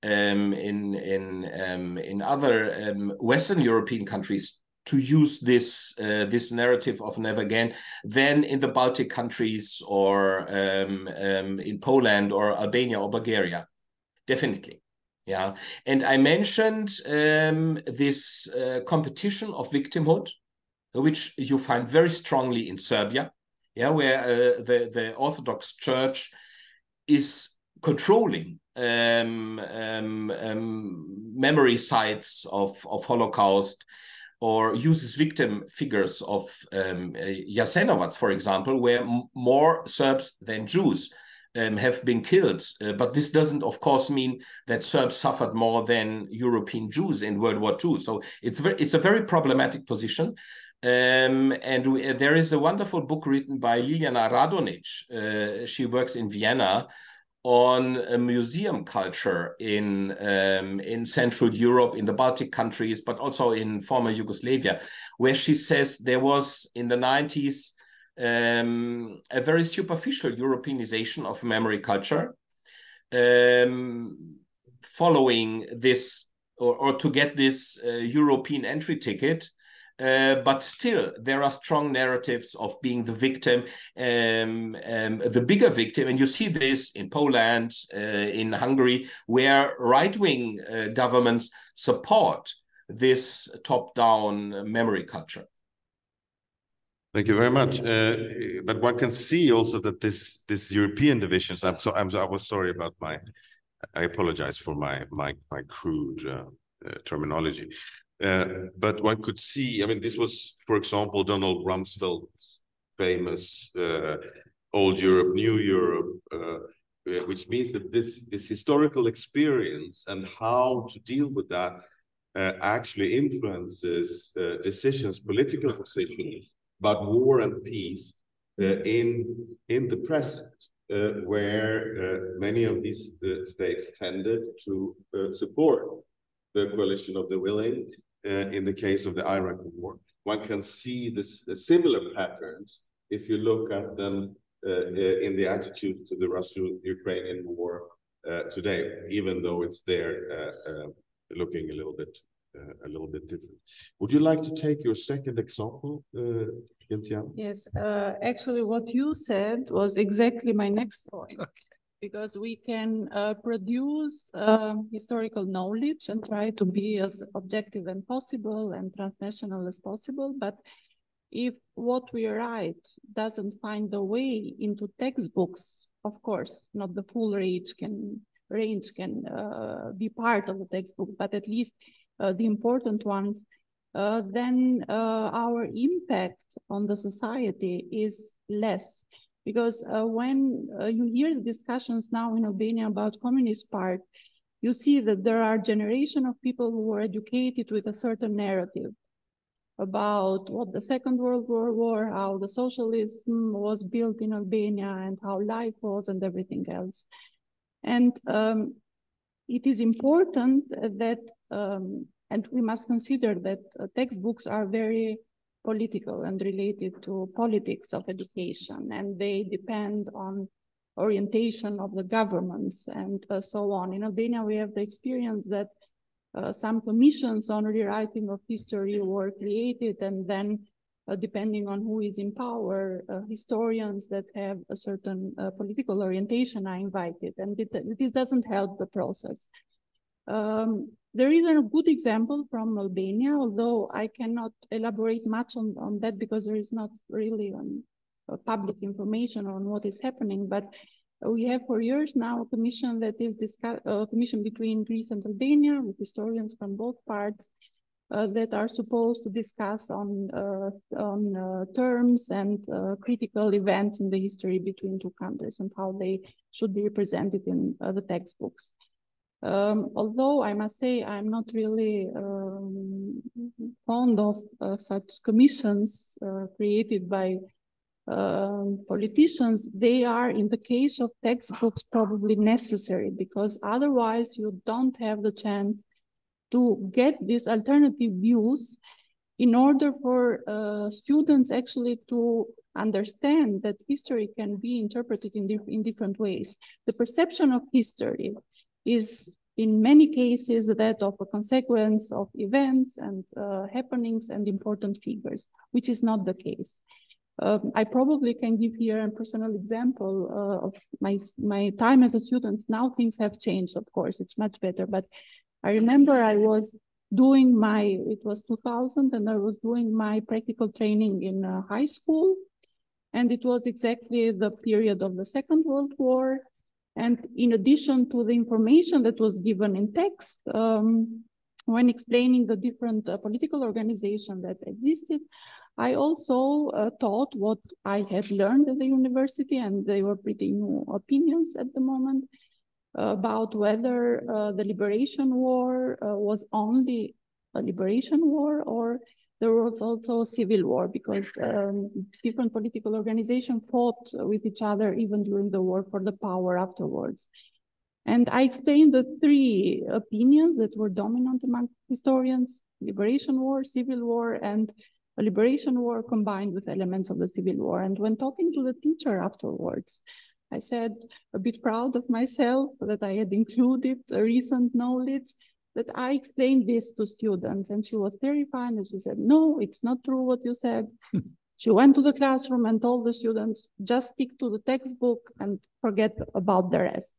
in other Western European countries to use this narrative of never again than in the Baltic countries or in Poland or Albania or Bulgaria. Definitely. Yeah. And I mentioned this competition of victimhood, which you find very strongly in Serbia, yeah, where the Orthodox Church is controlling memory sites of Holocaust, or uses victim figures of Jasenovac, for example, where more Serbs than Jews have been killed. But this doesn't, of course, mean that Serbs suffered more than European Jews in World War II. So it's a very problematic position. There is a wonderful book written by Ljiljana Radonic. She works in Vienna on a museum culture in Central Europe, in the Baltic countries, but also in former Yugoslavia, where she says there was in the 90s a very superficial Europeanization of memory culture, following this or to get this European entry ticket. But still, there are strong narratives of being the victim, the bigger victim. And you see this in Poland, in Hungary, where right-wing governments support this top-down memory culture. Thank you very much. But one can see also that this European divisions. I was sorry about I apologize for my crude terminology. But one could see, I mean, this was, for example, Donald Rumsfeld's famous Old Europe, New Europe, which means that this historical experience and how to deal with that actually influences decisions, political decisions about war and peace in the present, where many of these states tended to support the coalition of the willing. In the case of the Iraq War, one can see this similar patterns if you look at them in the attitude to the Russo-Ukrainian war today, even though it's there looking a little bit different. Would you like to take your second example, Gentiana? Yes, actually, what you said was exactly my next point. Okay. Because we can produce historical knowledge and try to be as objective as possible and transnational as possible. But if what we write doesn't find a way into textbooks, of course, not the full range can be part of the textbook, but at least the important ones, then our impact on the society is less. Because when you hear the discussions now in Albania about Communist Party, you see that there are generations of people who were educated with a certain narrative about what the Second World War was, how the socialism was built in Albania, and how life was, and everything else. And it is important that And we must consider that textbooks are very political and related to politics of education, and they depend on orientation of the governments and so on. In Albania, we have the experience that some commissions on rewriting of history were created, and then depending on who is in power, historians that have a certain political orientation are invited, and this doesn't help the process. There is a good example from Albania, although I cannot elaborate much on that because there is not really public information on what is happening. But we have for years now a commission that is a commission between Greece and Albania with historians from both parts that are supposed to discuss on terms and critical events in the history between two countries and how they should be represented in the textbooks. Although I must say I'm not really fond of such commissions created by politicians, they are, in the case of textbooks, probably necessary, because otherwise you don't have the chance to get these alternative views in order for students actually to understand that history can be interpreted in different ways. The perception of history is in many cases that of a consequence of events and happenings and important figures, which is not the case. I probably can give here a personal example of my time as a student. Now things have changed, of course, it's much better, but I remember I was doing it was 2000, and I was doing my practical training in high school, and it was exactly the period of the Second World War. And in addition to the information that was given in text, when explaining the different political organizations that existed, I also taught what I had learned at the university, and they were pretty new opinions at the moment, about whether the liberation war was only a liberation war or there was also a civil war, because different political organizations fought with each other even during the war for the power afterwards. And I explained the three opinions that were dominant among historians: liberation war, civil war, and a liberation war combined with elements of the civil war. And when talking to the teacher afterwards, I said, a bit proud of myself that I had included recent knowledge, that I explained this to students, and she was terrified, and she said, no, it's not true what you said. She went to the classroom and told the students, just stick to the textbook and forget about the rest.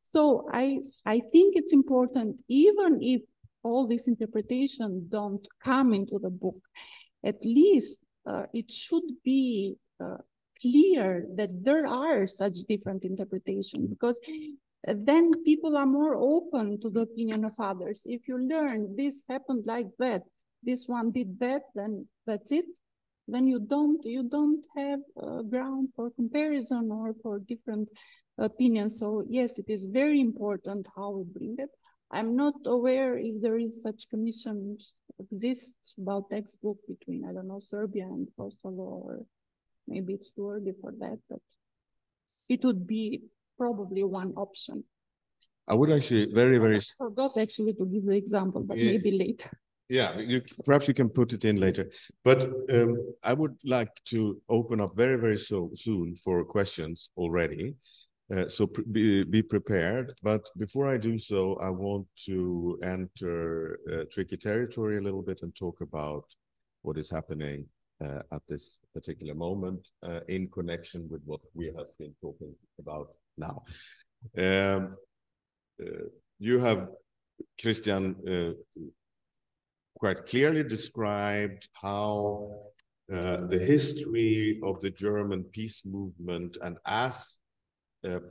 So I think it's important, even if all these interpretations don't come into the book, at least it should be clear that there are such different interpretations, because then people are more open to the opinion of others. If you learn this happened like that, this one did that, then that's it. Then you don't have ground for comparison or for different opinions. So yes, it is very important how we bring it. I'm not aware if there is such commissions exists about textbook between, I don't know, Serbia and Kosovo, or maybe it's too early for that, but it would be probably one option. I would actually I forgot actually to give the example, but maybe later. Yeah, perhaps you can put it in later. But I would like to open up very soon for questions already. So be prepared. But before I do so, I want to enter tricky territory a little bit and talk about what is happening at this particular moment in connection with what we have been talking about now. You have, Christian, quite clearly described how the history of the German peace movement and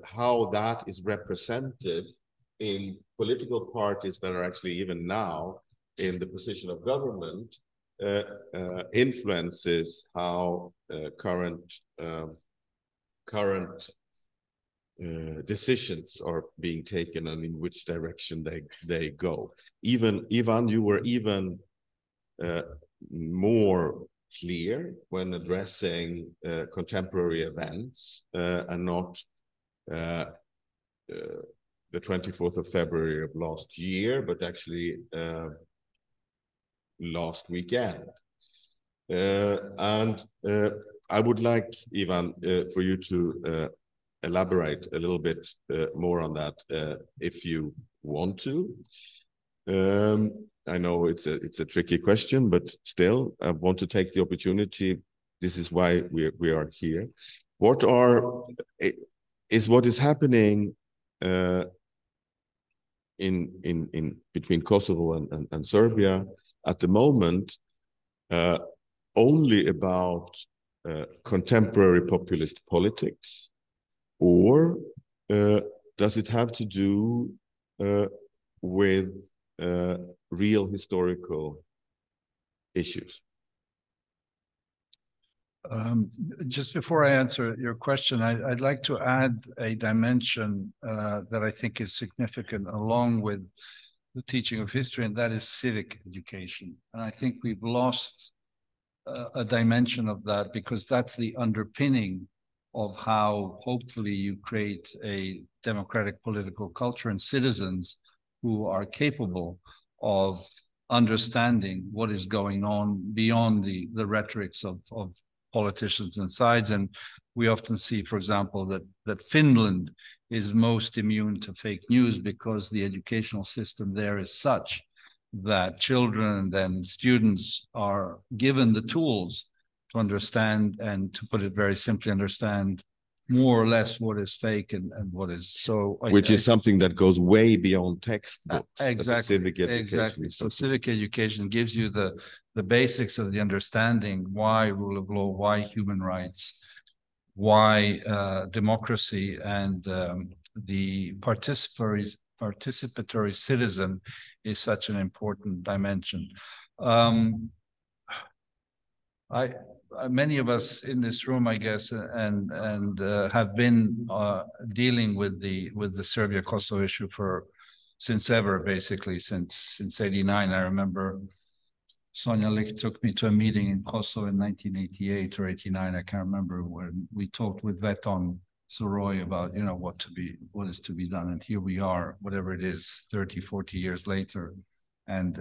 how that is represented in political parties that are actually even now in the position of government influences how current decisions are being taken and in which direction they go. Even Ivan, you were even more clear when addressing contemporary events and not the 24th of February of last year, but actually last weekend. And I would like, Ivan, for you to elaborate a little bit more on that, if you want to. I know it's a tricky question, but still, I want to take the opportunity. This is why we are here. What is happening in between Kosovo and Serbia at the moment only about contemporary populist politics, or does it have to do with real historical issues? Just before I answer your question, I'd like to add a dimension that I think is significant along with the teaching of history, and that is civic education. And I think we've lost a dimension of that, because that's the underpinning of how hopefully you create a democratic political culture and citizens who are capable of understanding what is going on beyond the rhetorics of politicians and sides. And we often see, for example, that Finland is most immune to fake news because the educational system there is such that children and students are given the tools to understand, and to put it very simply, understand more or less what is fake and what is so. Which is something that goes way beyond textbooks. Exactly. Civic education. Exactly. So civic education gives you the basics of the understanding why rule of law, why human rights, why democracy, and the participatory citizen is such an important dimension. Many of us in this room, I guess, and have been dealing with the Serbia-Kosovo issue since ever, basically since '89. I remember Sonja Lich took me to a meeting in Kosovo in 1988 or '89. I can't remember, when we talked with Veton Soroy about what is to be done, and here we are, whatever it is, 30, 40 years later, and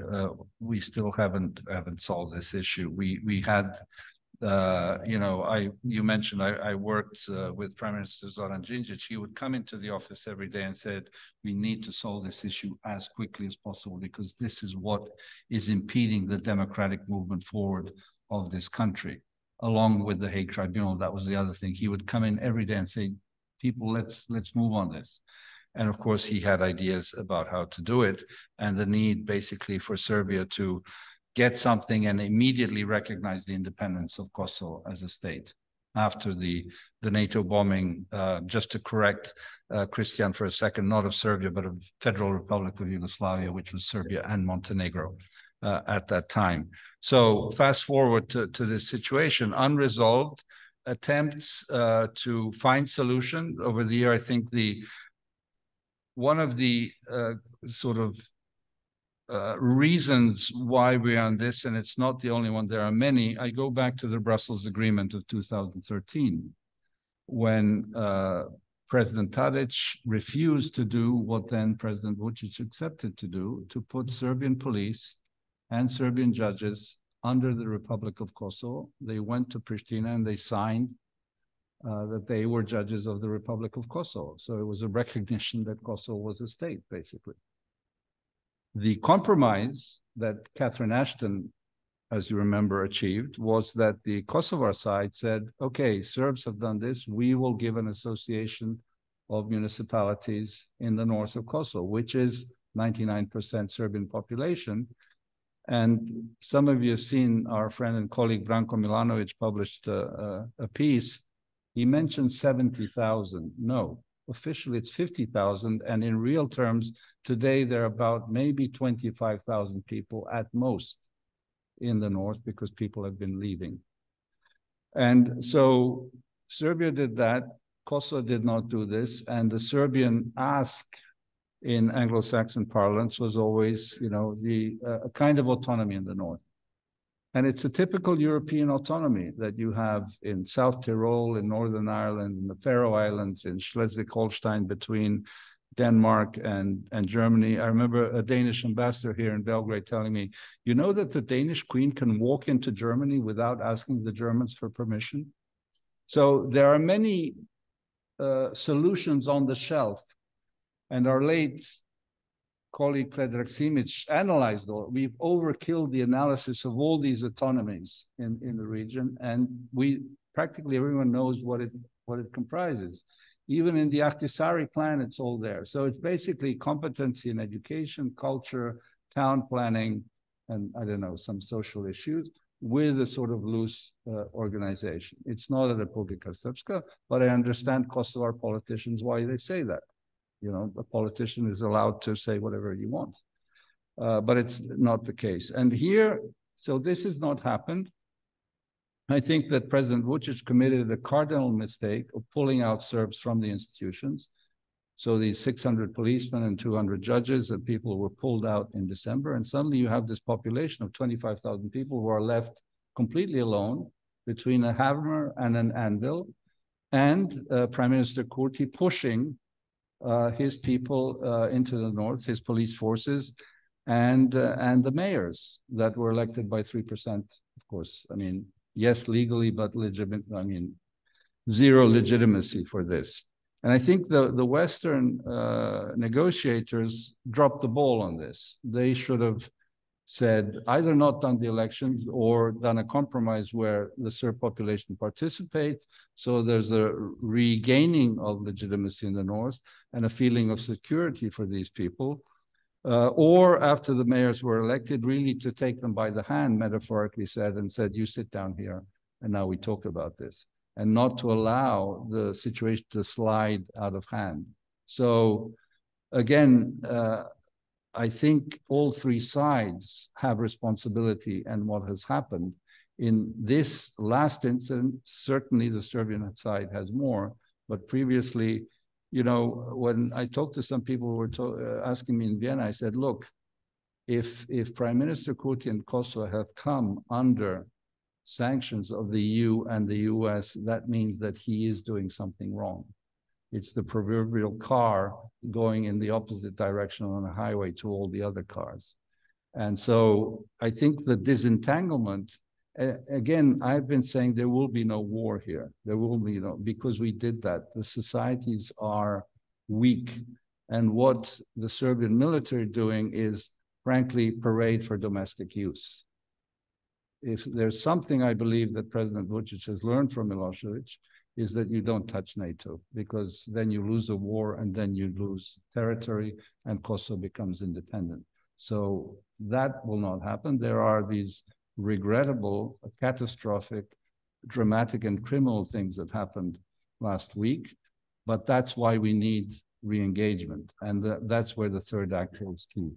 we still haven't solved this issue. We had. You mentioned I worked with Prime Minister Zoran Đinđić. He would come into the office every day and said, we need to solve this issue as quickly as possible, because this is what is impeding the democratic movement forward of this country, along with the Hague Tribunal. That was the other thing. He would come in every day and say, people, let's move on this. And of course, he had ideas about how to do it, and the need basically for Serbia to get something and immediately recognize the independence of Kosovo as a state after the NATO bombing, just to correct Christian for a second, not of Serbia, but of Federal Republic of Yugoslavia, which was Serbia and Montenegro at that time. So fast forward to this situation, unresolved attempts to find solution over the year. I think one of the reasons why we're on this, and it's not the only one, there are many. I go back to the Brussels Agreement of 2013, when President Tadić refused to do what then President Vučić accepted to do, to put Serbian police and Serbian judges under the Republic of Kosovo. They went to Pristina and they signed that they were judges of the Republic of Kosovo. So it was a recognition that Kosovo was a state, basically. The compromise that Catherine Ashton, as you remember, achieved was that the Kosovar side said, okay, Serbs have done this, we will give an association of municipalities in the north of Kosovo, which is 99% Serbian population. And some of you have seen our friend and colleague Branko Milanović published a piece. He mentioned 70,000. No. Officially, it's 50,000, and in real terms, today there are about maybe 25,000 people at most in the north, because people have been leaving. And so Serbia did that. Kosovo did not do this, and the Serbian ask in Anglo-Saxon parlance was always, a kind of autonomy in the north. And it's a typical European autonomy that you have in South Tyrol, in Northern Ireland, in the Faroe Islands, in Schleswig-Holstein, between Denmark and Germany. I remember a Danish ambassador here in Belgrade telling me, you know that the Danish queen can walk into Germany without asking the Germans for permission? So there are many solutions on the shelf, and our late colleague Fredriksson analyzed all. We've overkilled the analysis of all these autonomies in the region, and practically everyone knows what it comprises. Even in the Ahtisaari plan, it's all there. So it's basically competency in education, culture, town planning, and I don't know, some social issues with a sort of loose organization. It's not a Republika Srpska, but I understand Kosovar politicians why they say that. You know, a politician is allowed to say whatever he wants, but it's not the case. And here, so this has not happened. I think that President Vučić committed a cardinal mistake of pulling out Serbs from the institutions. So these 600 policemen and 200 judges and people were pulled out in December, and suddenly you have this population of 25,000 people who are left completely alone between a hammer and an anvil, and Prime Minister Kurti pushing his people into the north, his police forces, and the mayors that were elected by 3%, of course. I mean, yes, legally, but legitimate. I mean, zero legitimacy for this. And I think the Western negotiators dropped the ball on this. They should have said either not done the elections or done a compromise where the Serb population participates, so there's a regaining of legitimacy in the north and a feeling of security for these people, or after the mayors were elected, really to take them by the hand, metaphorically said, and said, you sit down here and now we talk about this, and not to allow the situation to slide out of hand. So again, I think all three sides have responsibility, and what has happened in this last incident, certainly the Serbian side has more, but previously, you know, when I talked to some people who were asking me in Vienna, I said, look, if Prime Minister Kurti and Kosovo have come under sanctions of the EU and the US, that means that he is doing something wrong. It's the proverbial car going in the opposite direction on a highway to all the other cars. And so I think the disentanglement, again, I've been saying there will be no war here. There will be no, because we did that. The societies are weak. And what the Serbian military doing is, frankly, parade for domestic use. If there's something I believe that President Vučić has learned from Milosevic, is that you don't touch NATO, because then you lose a war and then you lose territory and Kosovo becomes independent. So that will not happen. There are these regrettable, catastrophic, dramatic and criminal things that happened last week, but that's why we need re-engagement. And that's where the third act holds key.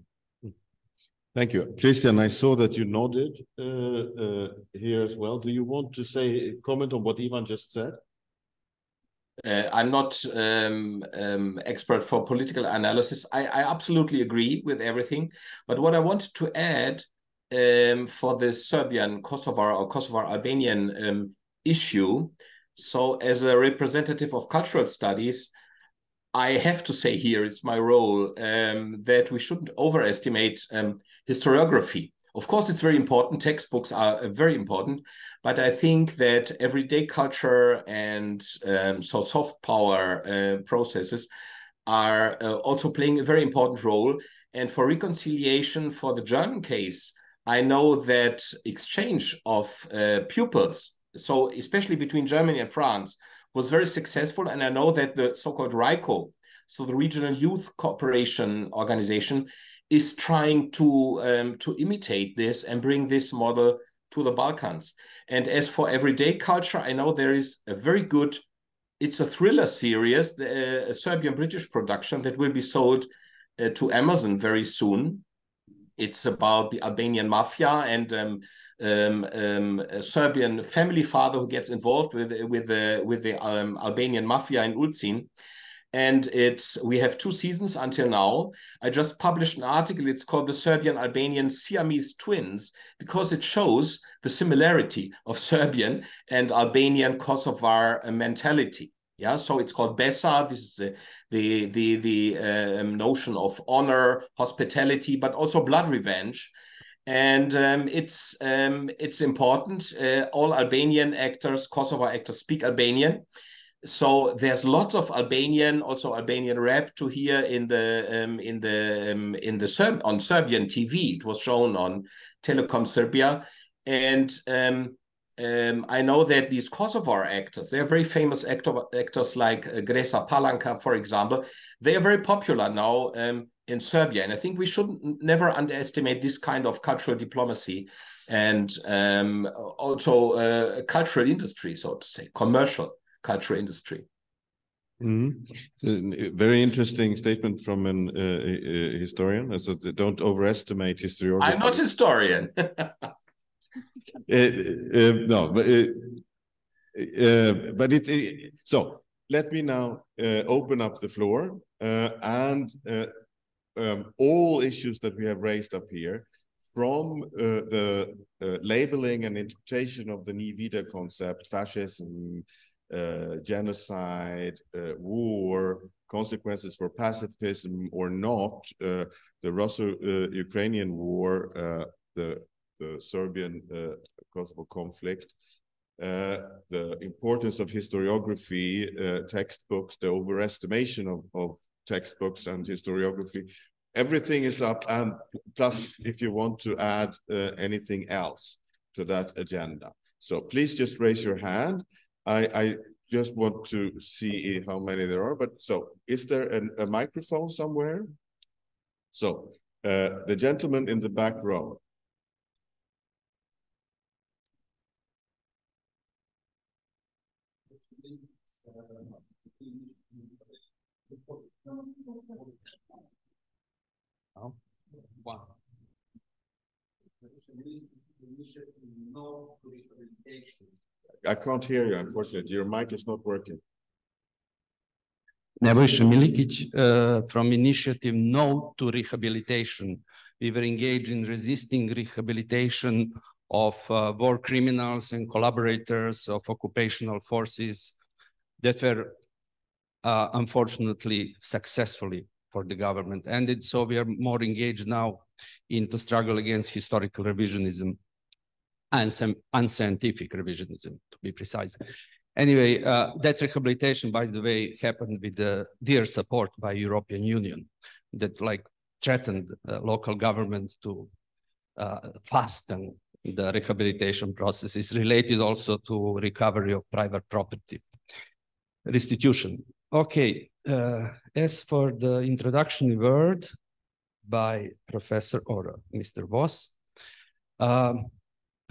Thank you. Christian, I saw that you nodded here as well. Do you want to say, comment on what Ivan just said? I'm not expert for political analysis. I absolutely agree with everything. But what I wanted to add for the Serbian Kosovar or Kosovar-Albanian issue, so as a representative of cultural studies, I have to say here, it's my role, that we shouldn't overestimate historiography. Of course, it's very important. Textbooks are very important. But I think that everyday culture and so soft power processes are also playing a very important role. And for reconciliation for the German case, I know that exchange of pupils, so especially between Germany and France, was very successful. And I know that the so-called RICO, so the Regional Youth Cooperation Organization, is trying to imitate this and bring this model to the Balkans. And as for everyday culture, I know there is a very good, it's a thriller series, a Serbian-British production that will be sold to Amazon very soon. It's about the Albanian mafia and a Serbian family father who gets involved with the Albanian mafia in Ulcin. And we have 2 seasons until now. I just published an article. It's called The Serbian-Albanian Siamese Twins, because it shows the similarity of Serbian and Albanian Kosovar mentality. Yeah, so it's called Besa. This is the notion of honor, hospitality, but also blood revenge. And it's important. All Albanian actors, Kosovo actors, speak Albanian. So there's lots of Albanian, also Albanian rap to hear on Serbian TV. It was shown on Telekom Serbia, and I know that these Kosovar actors, they're very famous actors like Gresa Palanka, for example. They are very popular now in Serbia, and I think we should never underestimate this kind of cultural diplomacy and also cultural industry, so to say, commercial cultural industry. Mm-hmm. It's a very interesting statement from an historian. So don't overestimate historiography. I'm not a historian. No, but so let me now open up the floor and all issues that we have raised up here, from the labeling and interpretation of the vida concept, fascism, genocide, war, consequences for pacifism or not, the Russo-Ukrainian war, the Serbian-Kosovo conflict, the importance of historiography, textbooks, the overestimation of textbooks and historiography. Everything is up, and plus if you want to add anything else to that agenda. So please just raise your hand. I just want to see how many there are, but so is there a microphone somewhere? So the gentleman in the back row. One. I can't hear you, unfortunately. Your mic is not working. Nebojša Milikić from Initiative No to Rehabilitation. We were engaged in resisting rehabilitation of war criminals and collaborators of occupational forces that were unfortunately successfully for the government ended. So we are more engaged now into struggle against historical revisionism and unscientific revisionism, to be precise. Anyway, that rehabilitation, by the way, happened with the dear support by European Union that like threatened local government to fasten the rehabilitation process. Is related also to recovery of private property, restitution. Okay, as for the introduction word by Professor or Mr. Voss,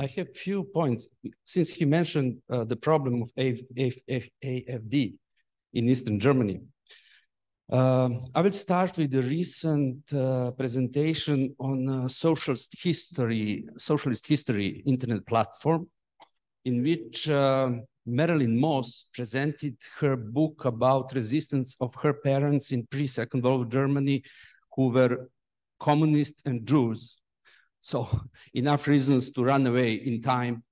I have few points. Since he mentioned the problem of AFD in Eastern Germany, I will start with the recent presentation on Socialist History internet platform, in which Marilyn Moss presented her book about resistance of her parents in pre-Second World War Germany, who were communists and Jews. So enough reasons to run away in time.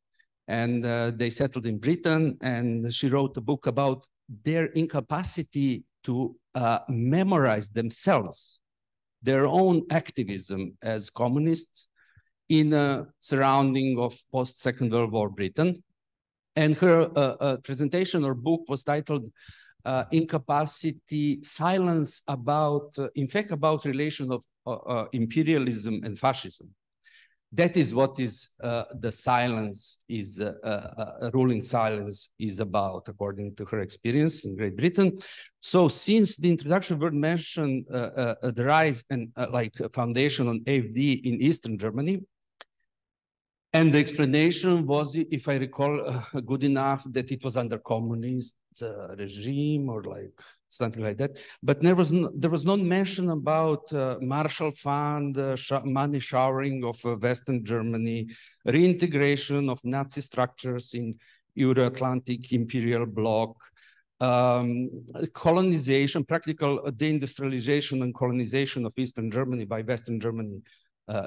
And they settled in Britain, and she wrote a book about their incapacity to memorize themselves, their own activism as communists in a surrounding of post-Second World War Britain. And her presentation or book was titled Incapacity, Silence about, in fact, about relation of imperialism and fascism. That is what is the silence is, ruling silence is about, according to her experience in Great Britain. So since the introduction word mentioned the rise and like foundation on AFD in Eastern Germany, and the explanation was, if I recall good enough, that it was under communist regime or like something like that. But there was no mention about Marshall Fund, money showering of Western Germany, reintegration of Nazi structures in Euro-Atlantic imperial bloc, colonization, practical deindustrialization and colonization of Eastern Germany by Western Germany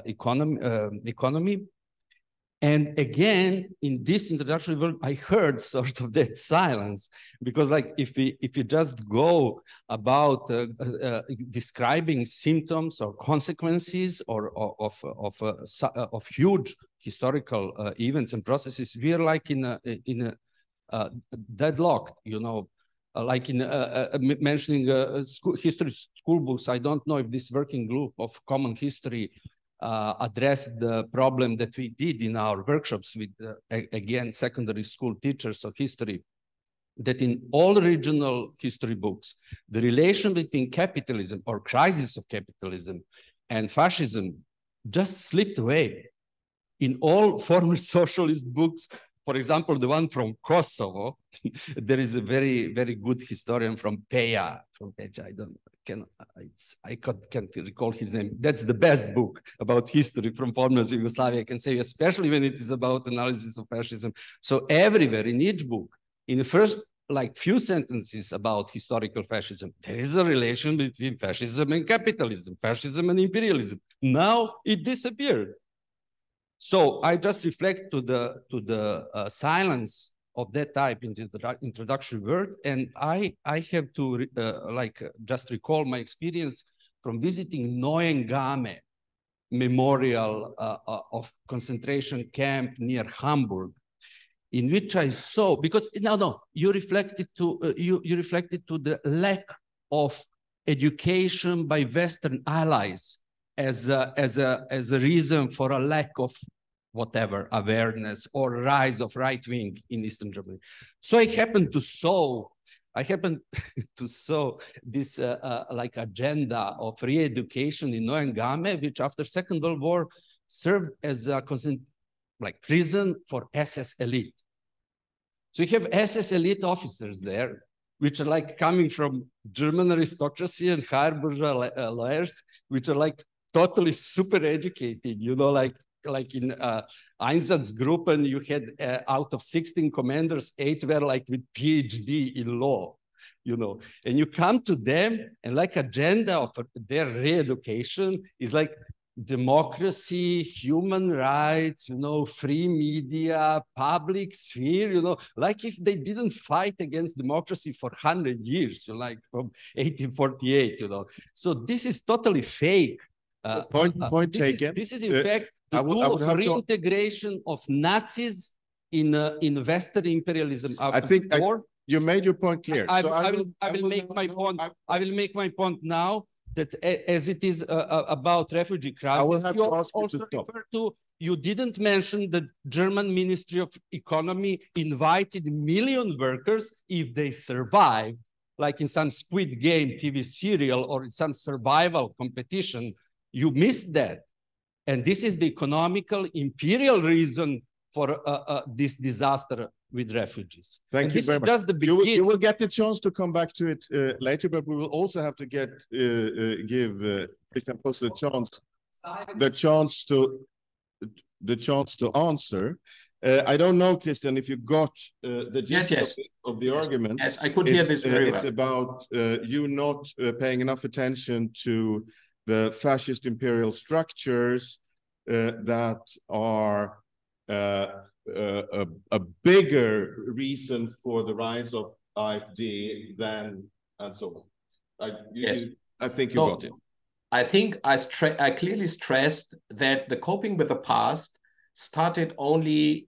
economy. And again, in this introductory work, I heard sort of that silence, because like if you just go about describing symptoms or consequences or of huge historical events and processes, we are like in a deadlocked, you know, like in mentioning history school books. I don't know if this working group of common history addressed the problem that we did in our workshops with, again, secondary school teachers of history, that in all regional history books, the relation between capitalism or crisis of capitalism and fascism just slipped away. In all former socialist books, for example, the one from Kosovo, there is a very, very good historian from Peja, I can't recall his name. That's the best book about history from former Yugoslavia, I can say, especially when it is about analysis of fascism. So everywhere in each book, in the first like few sentences about historical fascism, there is a relation between fascism and capitalism, fascism and imperialism. Now it disappeared. So I just reflect to the silence of that type in the introductory word, and I have to just recall my experience from visiting Neuengamme Memorial of concentration camp near Hamburg, in which I saw, because you reflected to you reflected to the lack of education by Western allies as a reason for a lack of whatever awareness or rise of right wing in Eastern Germany. So I happened to sow this like agenda of re-education in Neuengamme, which after Second World War served as a prison for SS elite. So you have SS elite officers there, which are like coming from German aristocracy and higher bourgeois lawyers, which are like totally super educated, you know, like in Einsatzgruppen, you had out of 16 commanders, 8 were like with PhD in law, you know, and you come to them and like agenda of their re-education is like democracy, human rights, you know, free media, public sphere, you know, like if they didn't fight against democracy for 100 years, you know, like from 1848, you know. So this is totally fake. Point taken. This is in fact the tool of reintegration of Nazis in Western imperialism. I think you made your point clear. I will make my point now that as it is about refugee crisis, I will have you to ask also you to stop. refer to, you didn't mention the German Ministry of Economy invited million workers if they survive, like in some Squid Game TV serial or in some survival competition. You missed that. And this is the economical imperial reason for this disaster with refugees. Thank you very much. Just the you will get the chance to come back to it later, but we will also have to give Christian Voss the chance to answer. I don't know, Christian, if you got the gist of the argument. Yes, I could hear this very well. It's about you not paying enough attention to the fascist imperial structures that are a bigger reason for the rise of AfD than, and so on. I think you got it. I think I clearly stressed that the coping with the past started only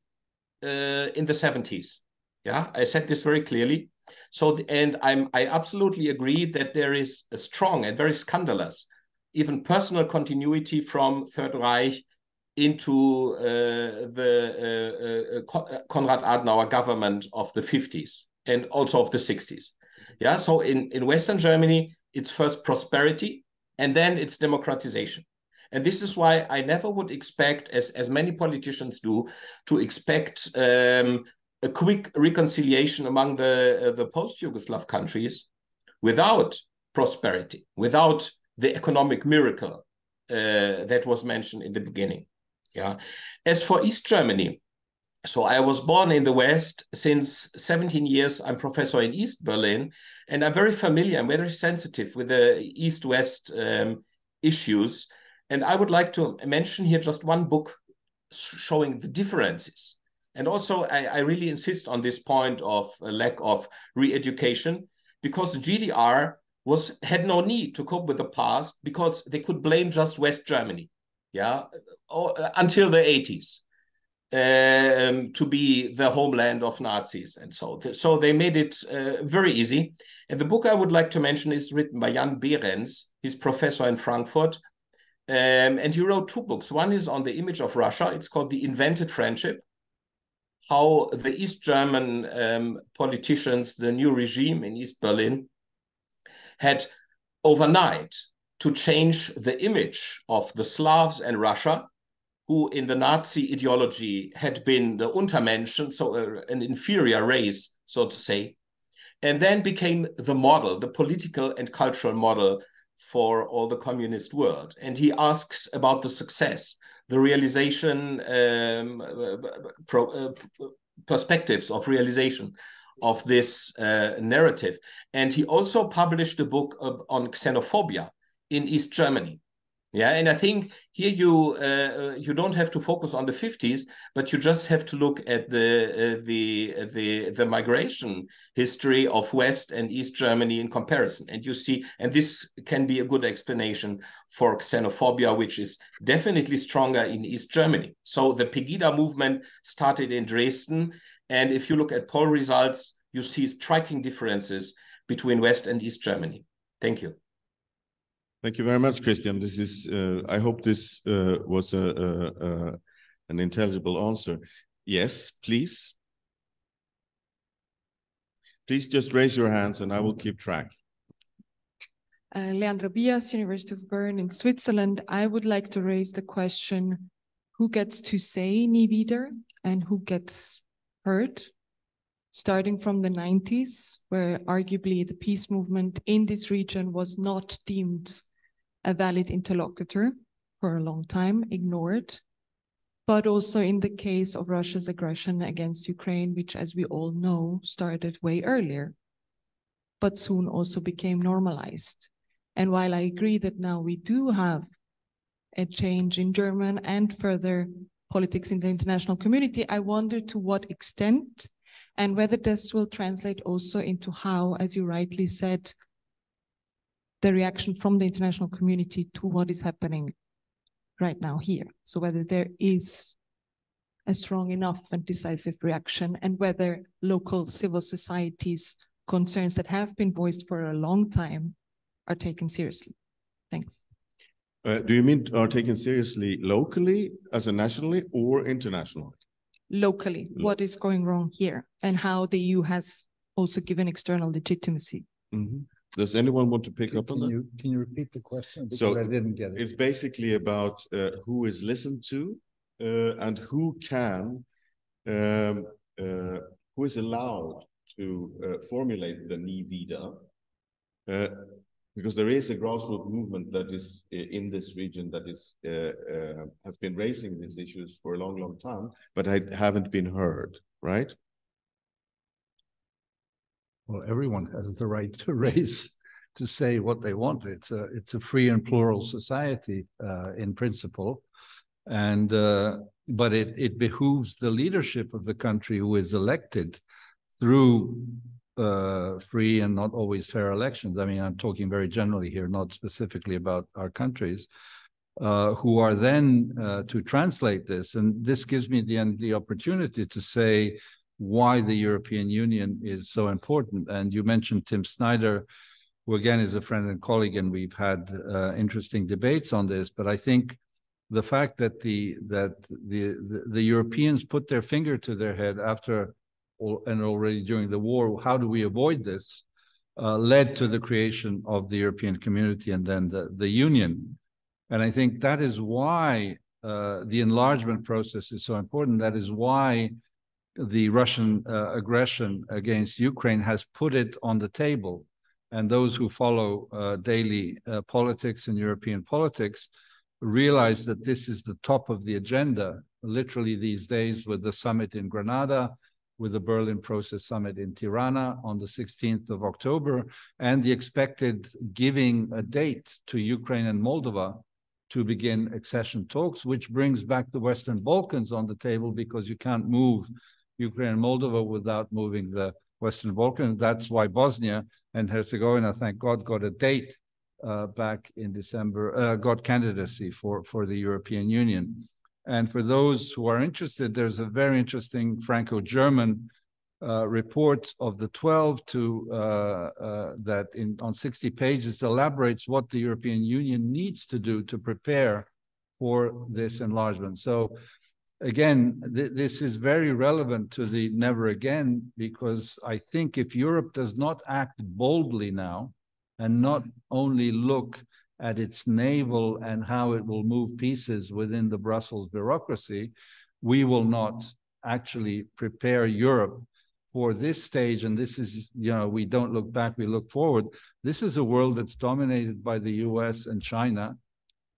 in the 70s. Yeah, I said this very clearly. So, and I absolutely agree that there is a strong and very scandalous, even personal continuity from Third Reich into the Konrad Adenauer government of the 50s and also of the 60s. Yeah, so in Western Germany, it's first prosperity and then it's democratization. And this is why I never would expect, as many politicians do, to expect a quick reconciliation among the post-Yugoslav countries without prosperity, without the economic miracle that was mentioned in the beginning. Yeah. As for East Germany, so I was born in the West. Since 17 years, I'm professor in East Berlin, and I'm very familiar, I'm very sensitive with the East-West issues. And I would like to mention here just one book showing the differences. And also, I really insist on this point of a lack of re-education, because the GDR had no need to cope with the past, because they could blame just West Germany, until the 80s. To be the homeland of Nazis. And so they made it very easy. And the book I would like to mention is written by Jan Behrens. He's professor in Frankfurt. And he wrote 2 books. One is on the image of Russia. It's called The Invented Friendship, how the East German politicians, the new regime in East Berlin, had overnight to change the image of the Slavs and Russia, who in the Nazi ideology had been the Untermenschen, so an inferior race, so to say, and then became the model, the political and cultural model for all the communist world. And he asks about the success, the realization, perspectives of realization of this narrative. And he also published a book on xenophobia in East Germany. Yeah, and I think here you don't have to focus on the 50s, but you just have to look at the migration history of West and East Germany in comparison, and you see, and this can be a good explanation for xenophobia, which is definitely stronger in East Germany. So the Pegida movement started in Dresden, and if you look at poll results, you see striking differences between West and East Germany. Thank you. Thank you very much, Christian. This is, I hope this was an intelligible answer. Yes, please. Please just raise your hands and I will keep track. Leandra Bias, University of Bern in Switzerland. I would like to raise the question, who gets to say nie wieder and who gets heard? Starting from the 90s, where arguably the peace movement in this region was not deemed a valid interlocutor for a long time, ignored, but also in the case of Russia's aggression against Ukraine, which, as we all know, started way earlier, but soon also became normalized. And while I agree that now we do have a change in German and further politics in the international community, I wonder to what extent and whether this will translate also into how, as you rightly said, the reaction from the international community to what is happening right now here. So whether there is a strong enough and decisive reaction, and whether local civil society's concerns that have been voiced for a long time are taken seriously. Thanks. Do you mean are taken seriously locally, as a nationally, or internationally? Locally, what is going wrong here, and how the EU has also given external legitimacy. Mm-hmm. Does anyone want to pick up on that? Can you repeat the question? Because So I didn't get it. It's basically about who is listened to and who can, who is allowed to formulate the nie wieder, because there is a grassroots movement that is in this region that is has been raising these issues for a long, long time, but haven't been heard, right? Well, everyone has the right to say what they want. It's a free and plural society in principle, and but it behooves the leadership of the country who is elected through free and not always fair elections. I mean, I'm talking very generally here, not specifically about our countries, who are then to translate this. And this gives me the opportunity to say why the European Union is so important. And you mentioned Tim Snyder, who again is a friend and colleague, and we've had interesting debates on this. But I think the fact that the Europeans put their finger to their head after and already during the war, how do we avoid this, led to the creation of the European community and then the Union. And I think that is why the enlargement process is so important. That is why the Russian aggression against Ukraine has put it on the table. And those who follow daily politics and European politics realize that this is the top of the agenda, literally these days, with the summit in Granada, with the Berlin Process Summit in Tirana on the 16th of October, and the expected giving a date to Ukraine and Moldova to begin accession talks, which brings back the Western Balkans on the table, because you can't move Ukraine and Moldova without moving the Western Balkans. That's why Bosnia and Herzegovina, thank God, got a date back in December, got candidacy for the European Union. And for those who are interested, there's a very interesting Franco-German report of the 12 that on 60 pages elaborates what the European Union needs to do to prepare for this enlargement. So again, this is very relevant to the never again, because I think if Europe does not act boldly now and not only look at its naval and how it will move pieces within the Brussels bureaucracy, we will not actually prepare Europe for this stage. And this is, we don't look back, we look forward. This is a world that's dominated by the US and China,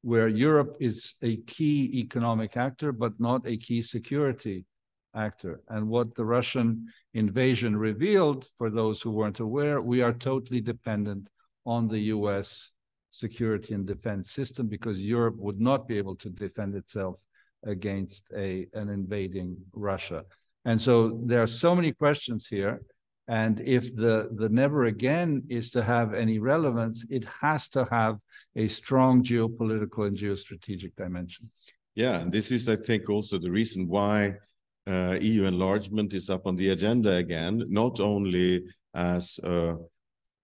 where Europe is a key economic actor, but not a key security actor. And what the Russian invasion revealed, for those who weren't aware, we are totally dependent on the US security and defense system, because Europe would not be able to defend itself against an invading Russia. And so there are so many questions here. And if the never again is to have any relevance, it has to have a strong geopolitical and geostrategic dimension. Yeah, and this is, I think, also the reason why EU enlargement is up on the agenda again, not only as,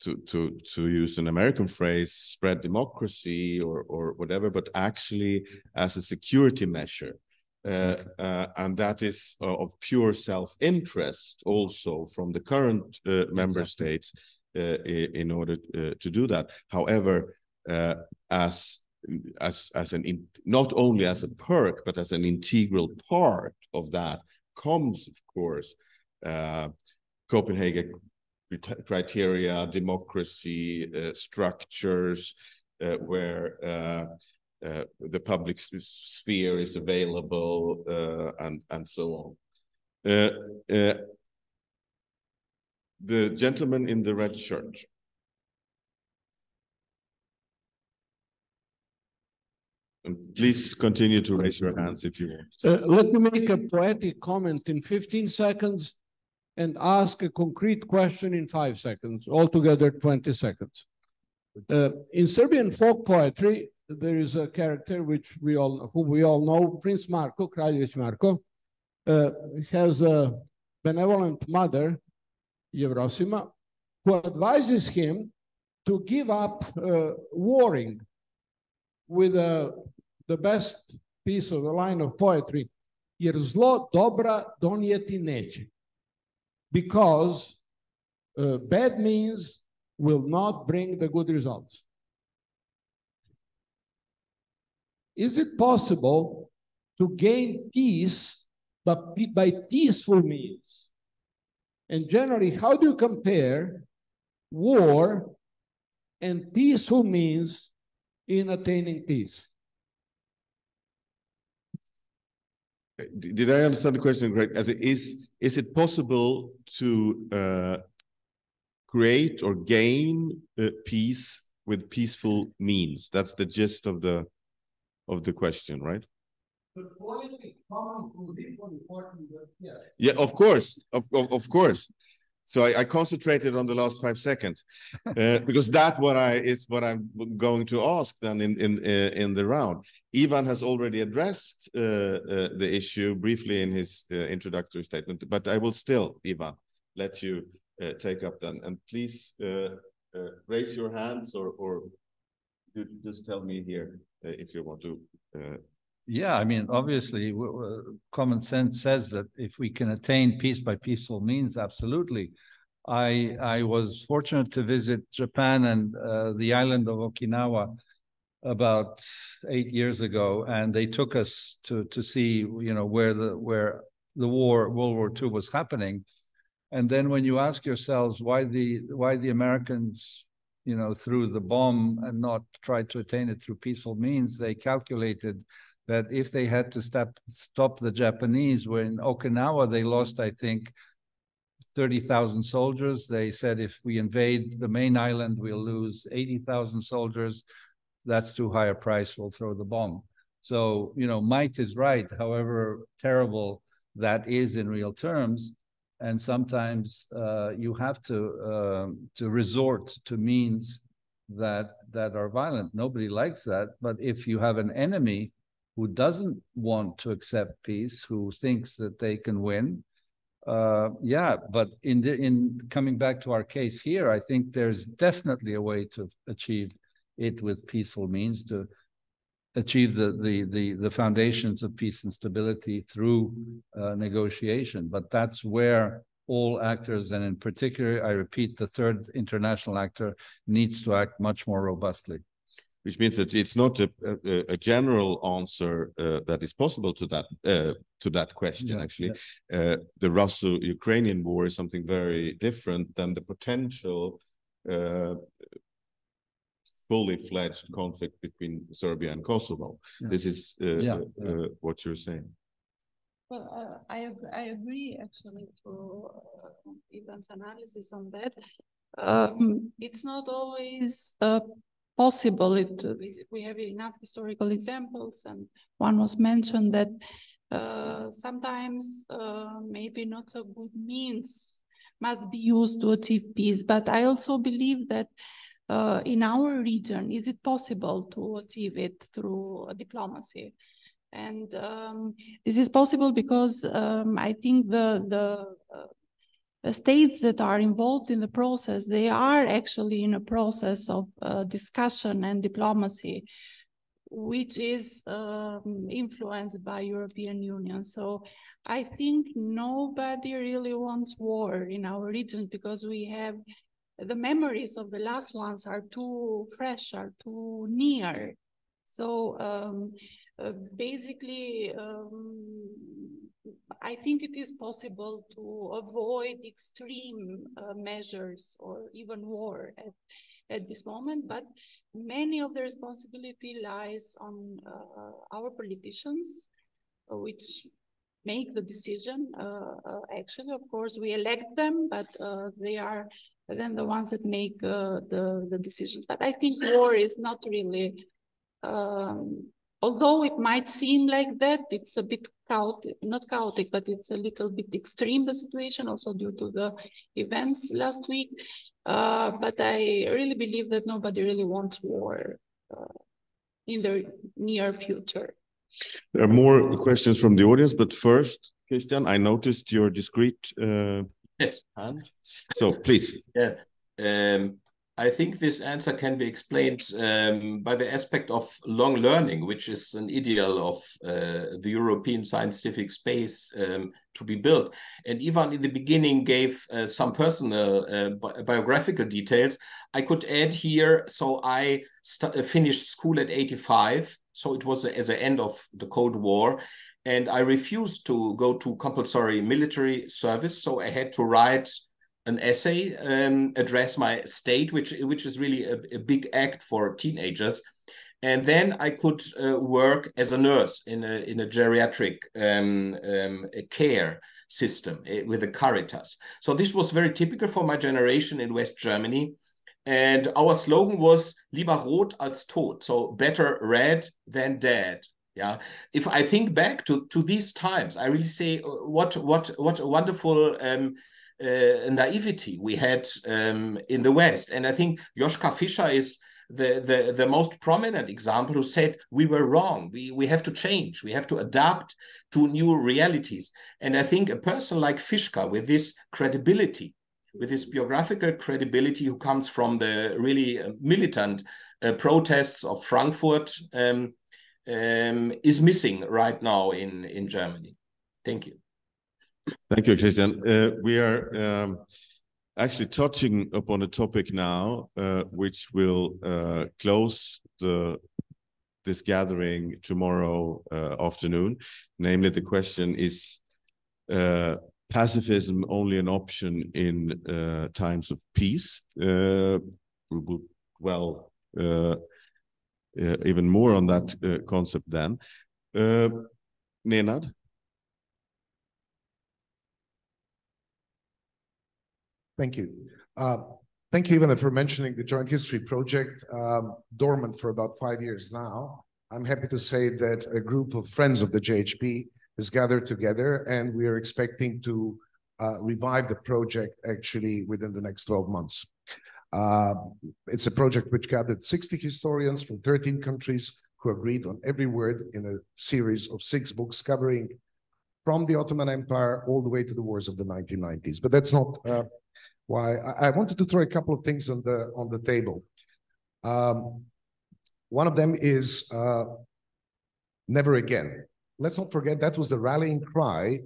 to use an American phrase, spread democracy or whatever, but actually as a security measure. And that is of pure self-interest also from the current member states in order to do that. However, as not only as a perk, but as an integral part of that comes, of course, Copenhagen criteria, democracy, structures, where the public sphere is available, and so on. The gentleman in the red shirt. And please continue to raise your hands if you want. Let me make a poetic comment in 15 seconds and ask a concrete question in 5 seconds, altogether 20 seconds. In Serbian folk poetry, there is a character whom we all know, Prince Marko, Kraljević Marko, has a benevolent mother, Yevrosima, who advises him to give up warring with the best piece of the line of poetry, jer zlo dobra donijeti neće, because bad means will not bring the good results. Is it possible to gain peace by peaceful means? And generally, how do you compare war and peaceful means in attaining peace? Did I understand the question correct? As is it possible to create or gain peace with peaceful means? That's the gist of the question, right? Yeah, of course, of course. So I concentrated on the last 5 seconds because that's what I'm going to ask then in the round. Ivan has already addressed the issue briefly in his introductory statement, but I will still, Ivan, let you take up then, and please raise your hands or just tell me here if you want to. Yeah, I mean, obviously, common sense says that if we can attain peace by peaceful means, absolutely. I was fortunate to visit Japan and the island of Okinawa about 8 years ago, and they took us to see, where the World War II was happening. And then when you ask yourselves why the Americans, threw the bomb and not tried to attain it through peaceful means, they calculated that if they had to stop the Japanese, when in Okinawa they lost, I think, 30,000 soldiers. They said if we invade the main island, we'll lose 80,000 soldiers. that's too high a price, we'll throw the bomb. So, you know, might is right, however terrible that is in real terms. And sometimes you have to resort to means that are violent. Nobody likes that. But if you have an enemy who doesn't want to accept peace, who thinks that they can win, yeah. But in coming back to our case here, I think there's definitely a way to achieve it with peaceful means, to achieve the foundations of peace and stability through negotiation. But that's where all actors, and in particular, I repeat, the third international actor, needs to act much more robustly. Which means that it's not a general answer that is possible to that question. Yeah, actually, yeah. The Russo-Ukrainian war is something very different than the potential fully fledged conflict between Serbia and Kosovo. Yeah. This is what you're saying. Well, I agree actually to Ivan's analysis on that. It's not always possible. We have enough historical examples, and one was mentioned that sometimes maybe not so good means must be used to achieve peace. But I also believe that in our region, is it possible to achieve it through diplomacy? And this is possible because I think the states that are involved in the process, they are actually in a process of discussion and diplomacy, which is influenced by European Union. So I think nobody really wants war in our region, because we have the memories of the last ones are too fresh, are too near. So basically, I think it is possible to avoid extreme measures or even war at this moment, but many of the responsibility lies on our politicians, which make the decision. Actually, of course, we elect them, but they are then the ones that make the decisions. But I think war is not really, although it might seem like that, it's a bit chaotic, not chaotic, but it's a little bit extreme, the situation, also due to the events last week. But I really believe that nobody really wants war in the near future. There are more questions from the audience, but first, Christian, I noticed your discreet hand. So please. Yeah. I think this answer can be explained by the aspect of long learning, which is an ideal of the European scientific space to be built. And Ivan in the beginning gave some personal biographical details. I could add here, so I finished school at 85, so it was at the end of the Cold War, and I refused to go to compulsory military service, so I had to write an essay, address my state, which is really a big act for teenagers. And then I could work as a nurse in a geriatric care system with the Caritas. So this was very typical for my generation in West Germany. And our slogan was "Lieber rot als tot," so better red than dead. Yeah, if I think back to these times, I really say what a wonderful naivety we had in the West. And I think Joschka Fischer is the most prominent example, who said we were wrong. We have to change. We have to adapt to new realities. And I think a person like Fischer, with this credibility, with his biographical credibility, who comes from the really militant protests of Frankfurt, is missing right now in Germany. Thank you. Thank you, Christian. We are actually touching upon a topic now, which will close this gathering tomorrow afternoon. Namely, the question is, pacifism only an option in times of peace? We will dwell even more on that concept then. Nenad? Thank you. Thank you, Ivana, for mentioning the Joint History Project, dormant for about 5 years now. I'm happy to say that a group of friends of the JHP has gathered together, and we are expecting to revive the project actually within the next 12 months. It's a project which gathered 60 historians from 13 countries who agreed on every word in a series of 6 books covering from the Ottoman Empire all the way to the wars of the 1990s. But that's not why I wanted to throw a couple of things on the table. One of them is never again. Let's not forget that was the rallying cry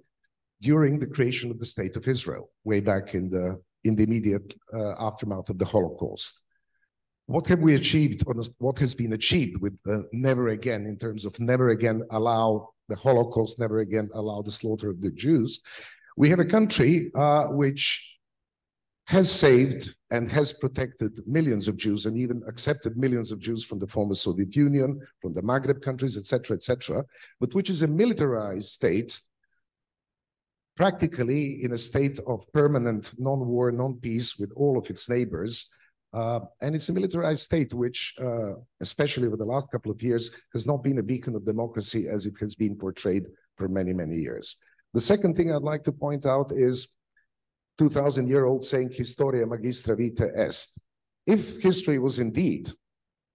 during the creation of the State of Israel, way back in the immediate aftermath of the Holocaust. What have we achieved, or what has been achieved with never again, in terms of never again allow the Holocaust, never again allow the slaughter of the Jews? We have a country which has saved and has protected millions of Jews and even accepted millions of Jews from the former Soviet Union, from the Maghreb countries, etc., but which is a militarized state, practically in a state of permanent non-war, non-peace with all of its neighbors. And it's a militarized state which, especially over the last couple of years, has not been a beacon of democracy as it has been portrayed for many, many years. The second thing I'd like to point out is 2,000-year-old saying, Historia magistra vitae est. If history was indeed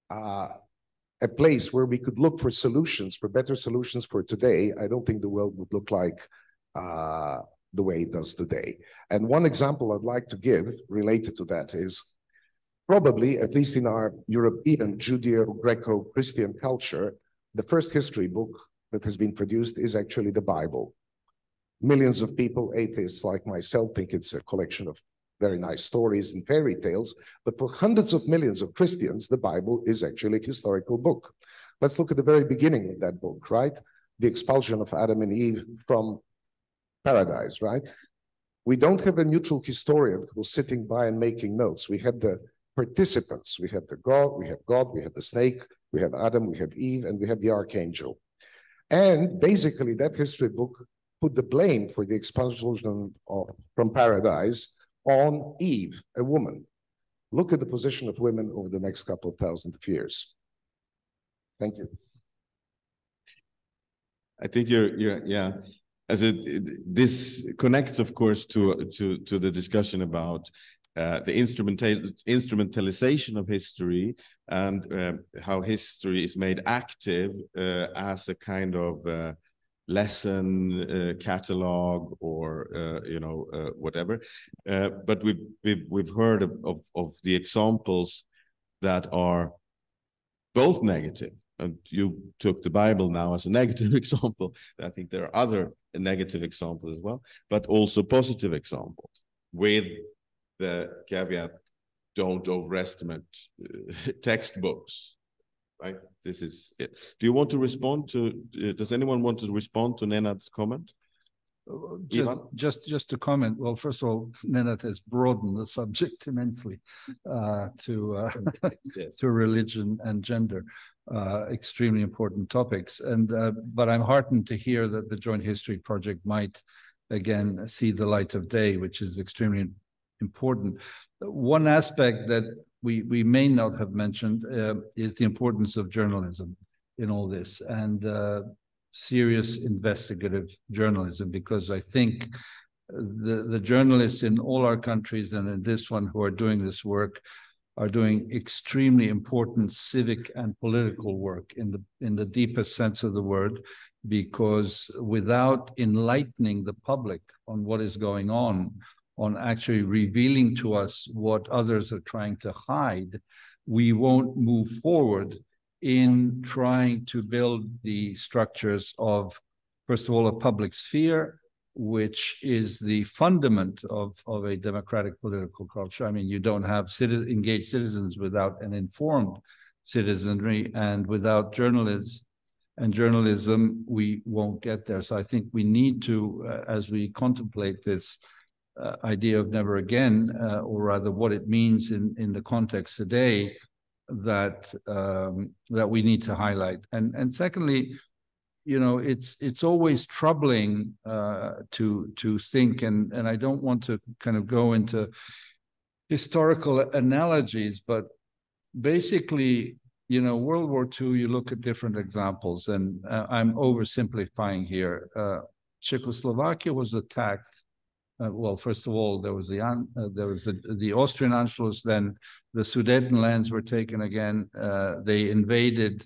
a place where we could look for solutions, for better solutions for today, I don't think the world would look like the way it does today. And one example I'd like to give related to that is probably, at least in our European Judeo-Greco-Christian culture, the first history book that has been produced is actually the Bible. Millions of people, atheists like myself, think it's a collection of very nice stories and fairy tales, but for hundreds of millions of Christians, the Bible is actually a historical book. Let's look at the very beginning of that book, right? The expulsion of Adam and Eve from paradise, right? We don't have a neutral historian who's sitting by and making notes. We have the participants. We have God, we have the snake, we have Adam, we have Eve, and we have the archangel. And basically that history book put the blame for the expulsion from paradise on Eve, a woman. Look at the position of women over the next couple of thousand years. Thank you. I think yeah. This connects, of course, to the discussion about the instrumentalization of history and how history is made active as a kind of lesson catalog or whatever. But we've heard of the examples that are both negative. And you took the Bible now as a negative example. I think there are other negative examples as well, but also positive examples with the caveat, don't overestimate textbooks, right? This is it. Do you want to respond to, does anyone want to respond to Nenad's comment? Just to comment. Well, first of all, Nenad has broadened the subject immensely to religion and gender, extremely important topics. And but I'm heartened to hear that the Joint History Project might again see the light of day, which is extremely important. One aspect that we may not have mentioned is the importance of journalism in all this, and serious investigative journalism, because I think the journalists in all our countries and in this one who are doing this work are doing extremely important civic and political work in the deepest sense of the word, because without enlightening the public on what is going on actually revealing to us what others are trying to hide, we won't move forward in trying to build the structures of, first of all, a public sphere, which is the fundament of a democratic political culture. I mean, you don't have engaged citizens without an informed citizenry, and without journalists and journalism, we won't get there. So I think we need to, as we contemplate this idea of never again, or rather what it means in the context today, that we need to highlight. And secondly, you know, it's always troubling to think, and I don't want to kind of go into historical analogies, but basically, you know, World War II, you look at different examples, and I'm oversimplifying here. Czechoslovakia was attacked. Well, first of all, there was the Austrian Anschluss. Then the Sudetenlands were taken again. They invaded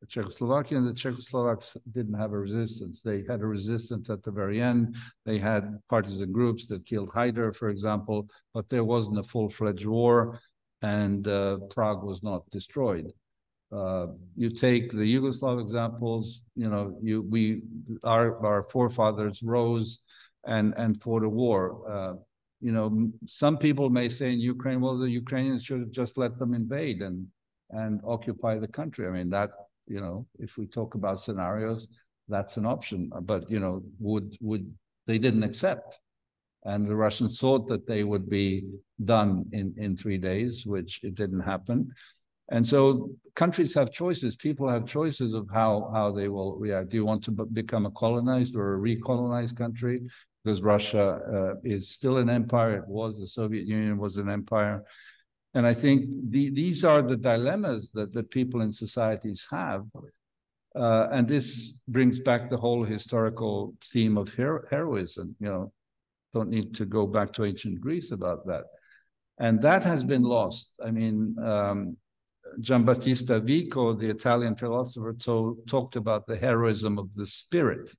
Czechoslovakia, and the Czechoslovaks didn't have a resistance. They had a resistance at the very end. They had partisan groups that killed Haider, for example, but there wasn't a full-fledged war, and Prague was not destroyed. You take the Yugoslav examples, you know, our forefathers rose and fought a war. You know, some people may say in Ukraine, well, the Ukrainians should have just let them invade and occupy the country. I mean, that, you know, if we talk about scenarios, that's an option. But, you know, they didn't accept. And the Russians thought that they would be done in 3 days, which it didn't happen. And so countries have choices. People have choices of how they will react. Do you want to become a colonized or a recolonized country? Because Russia is still an empire. It was. The Soviet Union was an empire. And I think these are the dilemmas that people in societies have. And this brings back the whole historical theme of heroism. You know, don't need to go back to ancient Greece about that. And that has been lost. I mean, Giambattista Vico, the Italian philosopher, talked about the heroism of the spirit,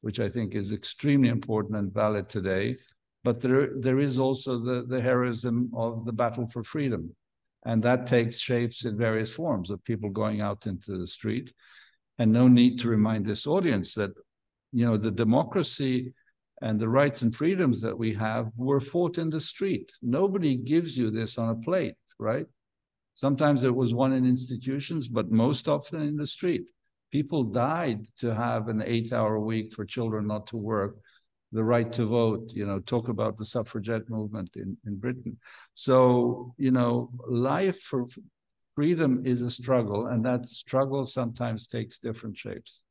which I think is extremely important and valid today. But there is also the heroism of the battle for freedom. And that takes shapes in various forms of people going out into the street. And no need to remind this audience that, you know, the democracy and the rights and freedoms that we have were fought in the street. Nobody gives you this on a plate, right? Sometimes it was won in institutions, but most often in the street. People died to have an 8-hour week for children not to work, the right to vote, you know, talk about the suffragette movement in Britain. So, you know, life for freedom is a struggle, and that struggle sometimes takes different shapes.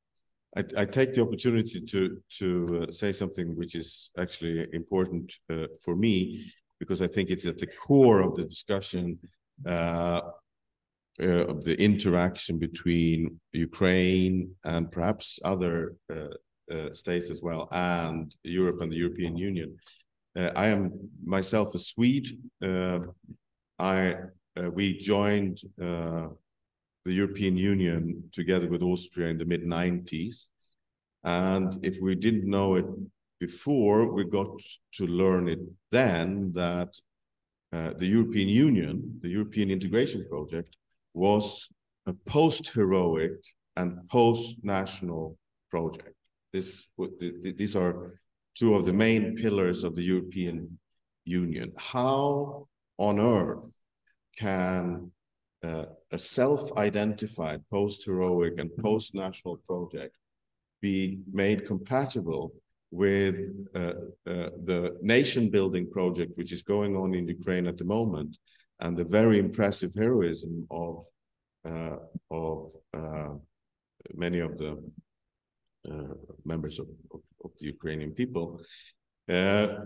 I take the opportunity to say something which is actually important for me, because I think it's at the core of the discussion of the interaction between Ukraine and perhaps other states as well, and Europe and the European Union. I am myself a Swede. We joined the European Union together with Austria in the mid-90s. And if we didn't know it before, we got to learn it then that the European Union, the European integration project, was a post-heroic and post-national project. These are two of the main pillars of the European Union. How on earth can a self-identified post-heroic and post-national project be made compatible with the nation-building project which is going on in Ukraine at the moment, and the very impressive heroism of many of the members of the Ukrainian people? The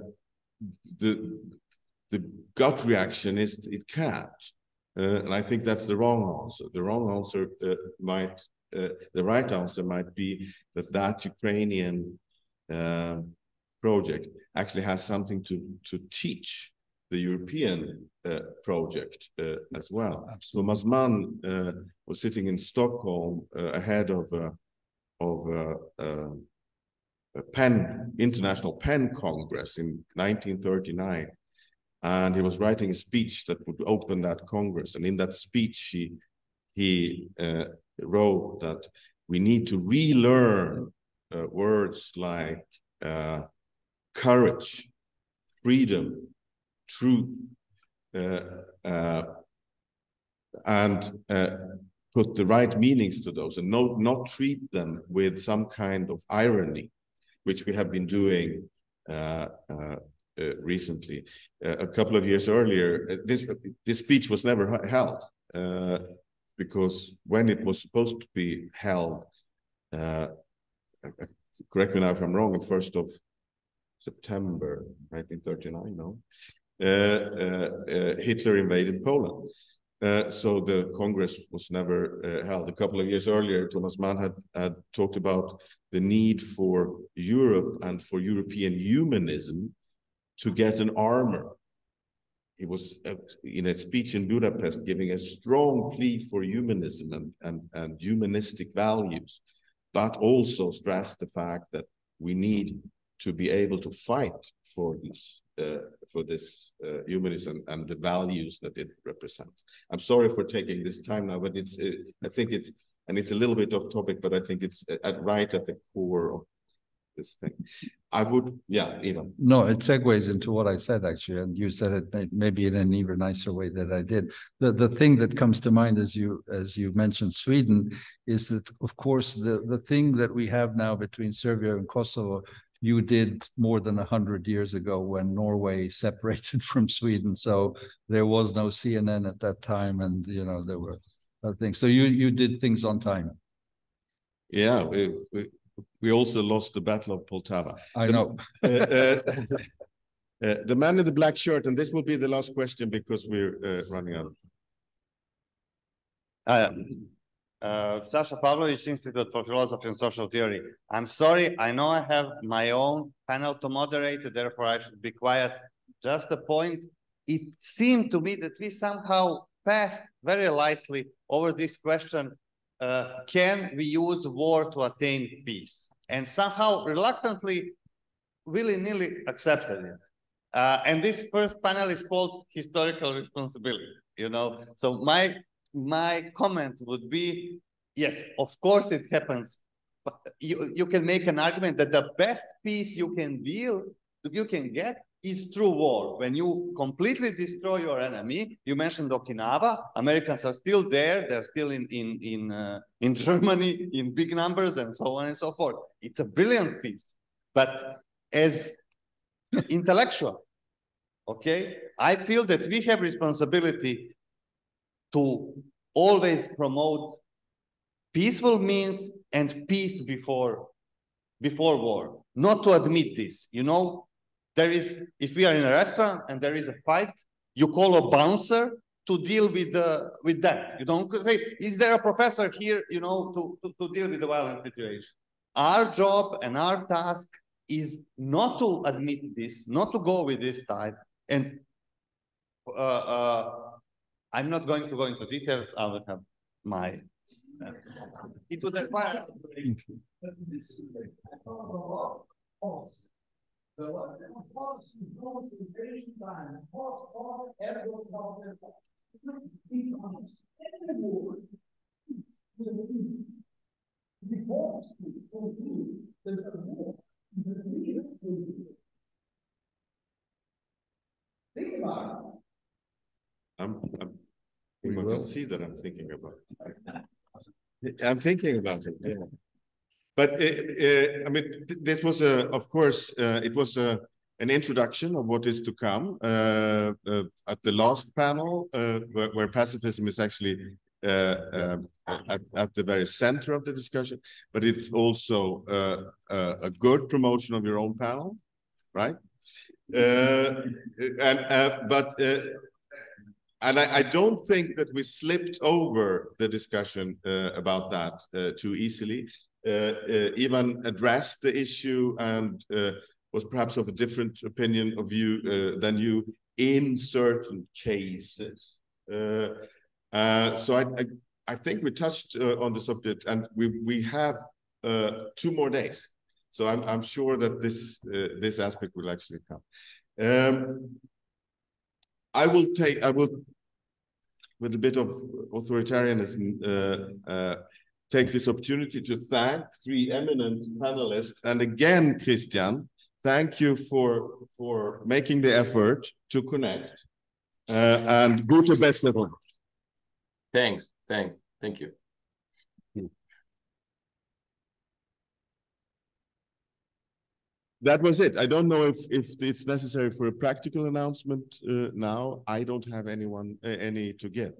gut reaction is it can't. And I think that's the wrong answer. The wrong answer the right answer might be that Ukrainian project actually has something to teach the European project as well. Absolutely. Thomas Mann was sitting in Stockholm ahead of a International Pen Congress in 1939. And he was writing a speech that would open that Congress. And in that speech, he wrote that we need to relearn words like courage, freedom, truth, and put the right meanings to those, and not treat them with some kind of irony, which we have been doing recently. A couple of years earlier, this speech was never held because when it was supposed to be held, correct me now if I'm wrong, the 1st of September 1939, no, Hitler invaded Poland. So the Congress was never held. A couple of years earlier, Thomas Mann had talked about the need for Europe and for European humanism to get an armor. He was, in a speech in Budapest, giving a strong plea for humanism and humanistic values, but also stressed the fact that we need to be able to fight for this humanism and the values that it represents. I'm sorry for taking this time now, but I think it's a little bit off topic, but I think it's right at the core of this thing. I would, yeah, Ivan. No, it segues into what I said, actually, and you said it maybe in an even nicer way than I did. The thing that comes to mind as you mentioned Sweden is that, of course, the thing that we have now between Serbia and Kosovo, you did more than 100 years ago when Norway separated from Sweden. So there was no CNN at that time, and there were other things. So you did things on time. Yeah, we also lost the Battle of Poltava. I know. The man in the black shirt, and this will be the last question because we're running out of time. Sasha Pavlovich, Institute for Philosophy and Social Theory. I'm sorry, I know I have my own panel to moderate, therefore I should be quiet. Just a point, it seemed to me that we somehow passed very lightly over this question, can we use war to attain peace? And somehow reluctantly, willy-nilly accepted it. And this first panel is called historical responsibility, So my comment would be, yes, of course it happens. But you can make an argument that the best peace you can get is through war. When you completely destroy your enemy, you mentioned Okinawa, Americans are still there, they're still in Germany in big numbers and so on and so forth. It's a brilliant peace. But as intellectual, okay, I feel that we have responsibility to always promote peaceful means and peace before war, not to admit this. There is, if we are in a restaurant and there is a fight, you call a bouncer to deal with that. You don't say, is there a professor here, to deal with the violent situation? Our job and our task is not to admit this, not to go with this side. And I'm not going to go into details. I will have my. It would require. You can see that I'm thinking about it. I'm thinking about it, yeah. But I mean, this was of course, it was an introduction of what is to come at the last panel, where pacifism is actually at the very center of the discussion. But it's also a good promotion of your own panel, right? And I don't think that we slipped over the discussion about that too easily. Ivan addressed the issue and was perhaps of a different opinion of you than you in certain cases. So I think we touched on the subject, and we have 2 more days. So I'm sure that this aspect will actually come. I will, with a bit of authoritarianism, take this opportunity to thank 3 eminent panelists. And again, Christian, thank you for making the effort to connect. And gute Besserung. Thank you. That was it. I don't know if it's necessary for a practical announcement now. I don't have any to give.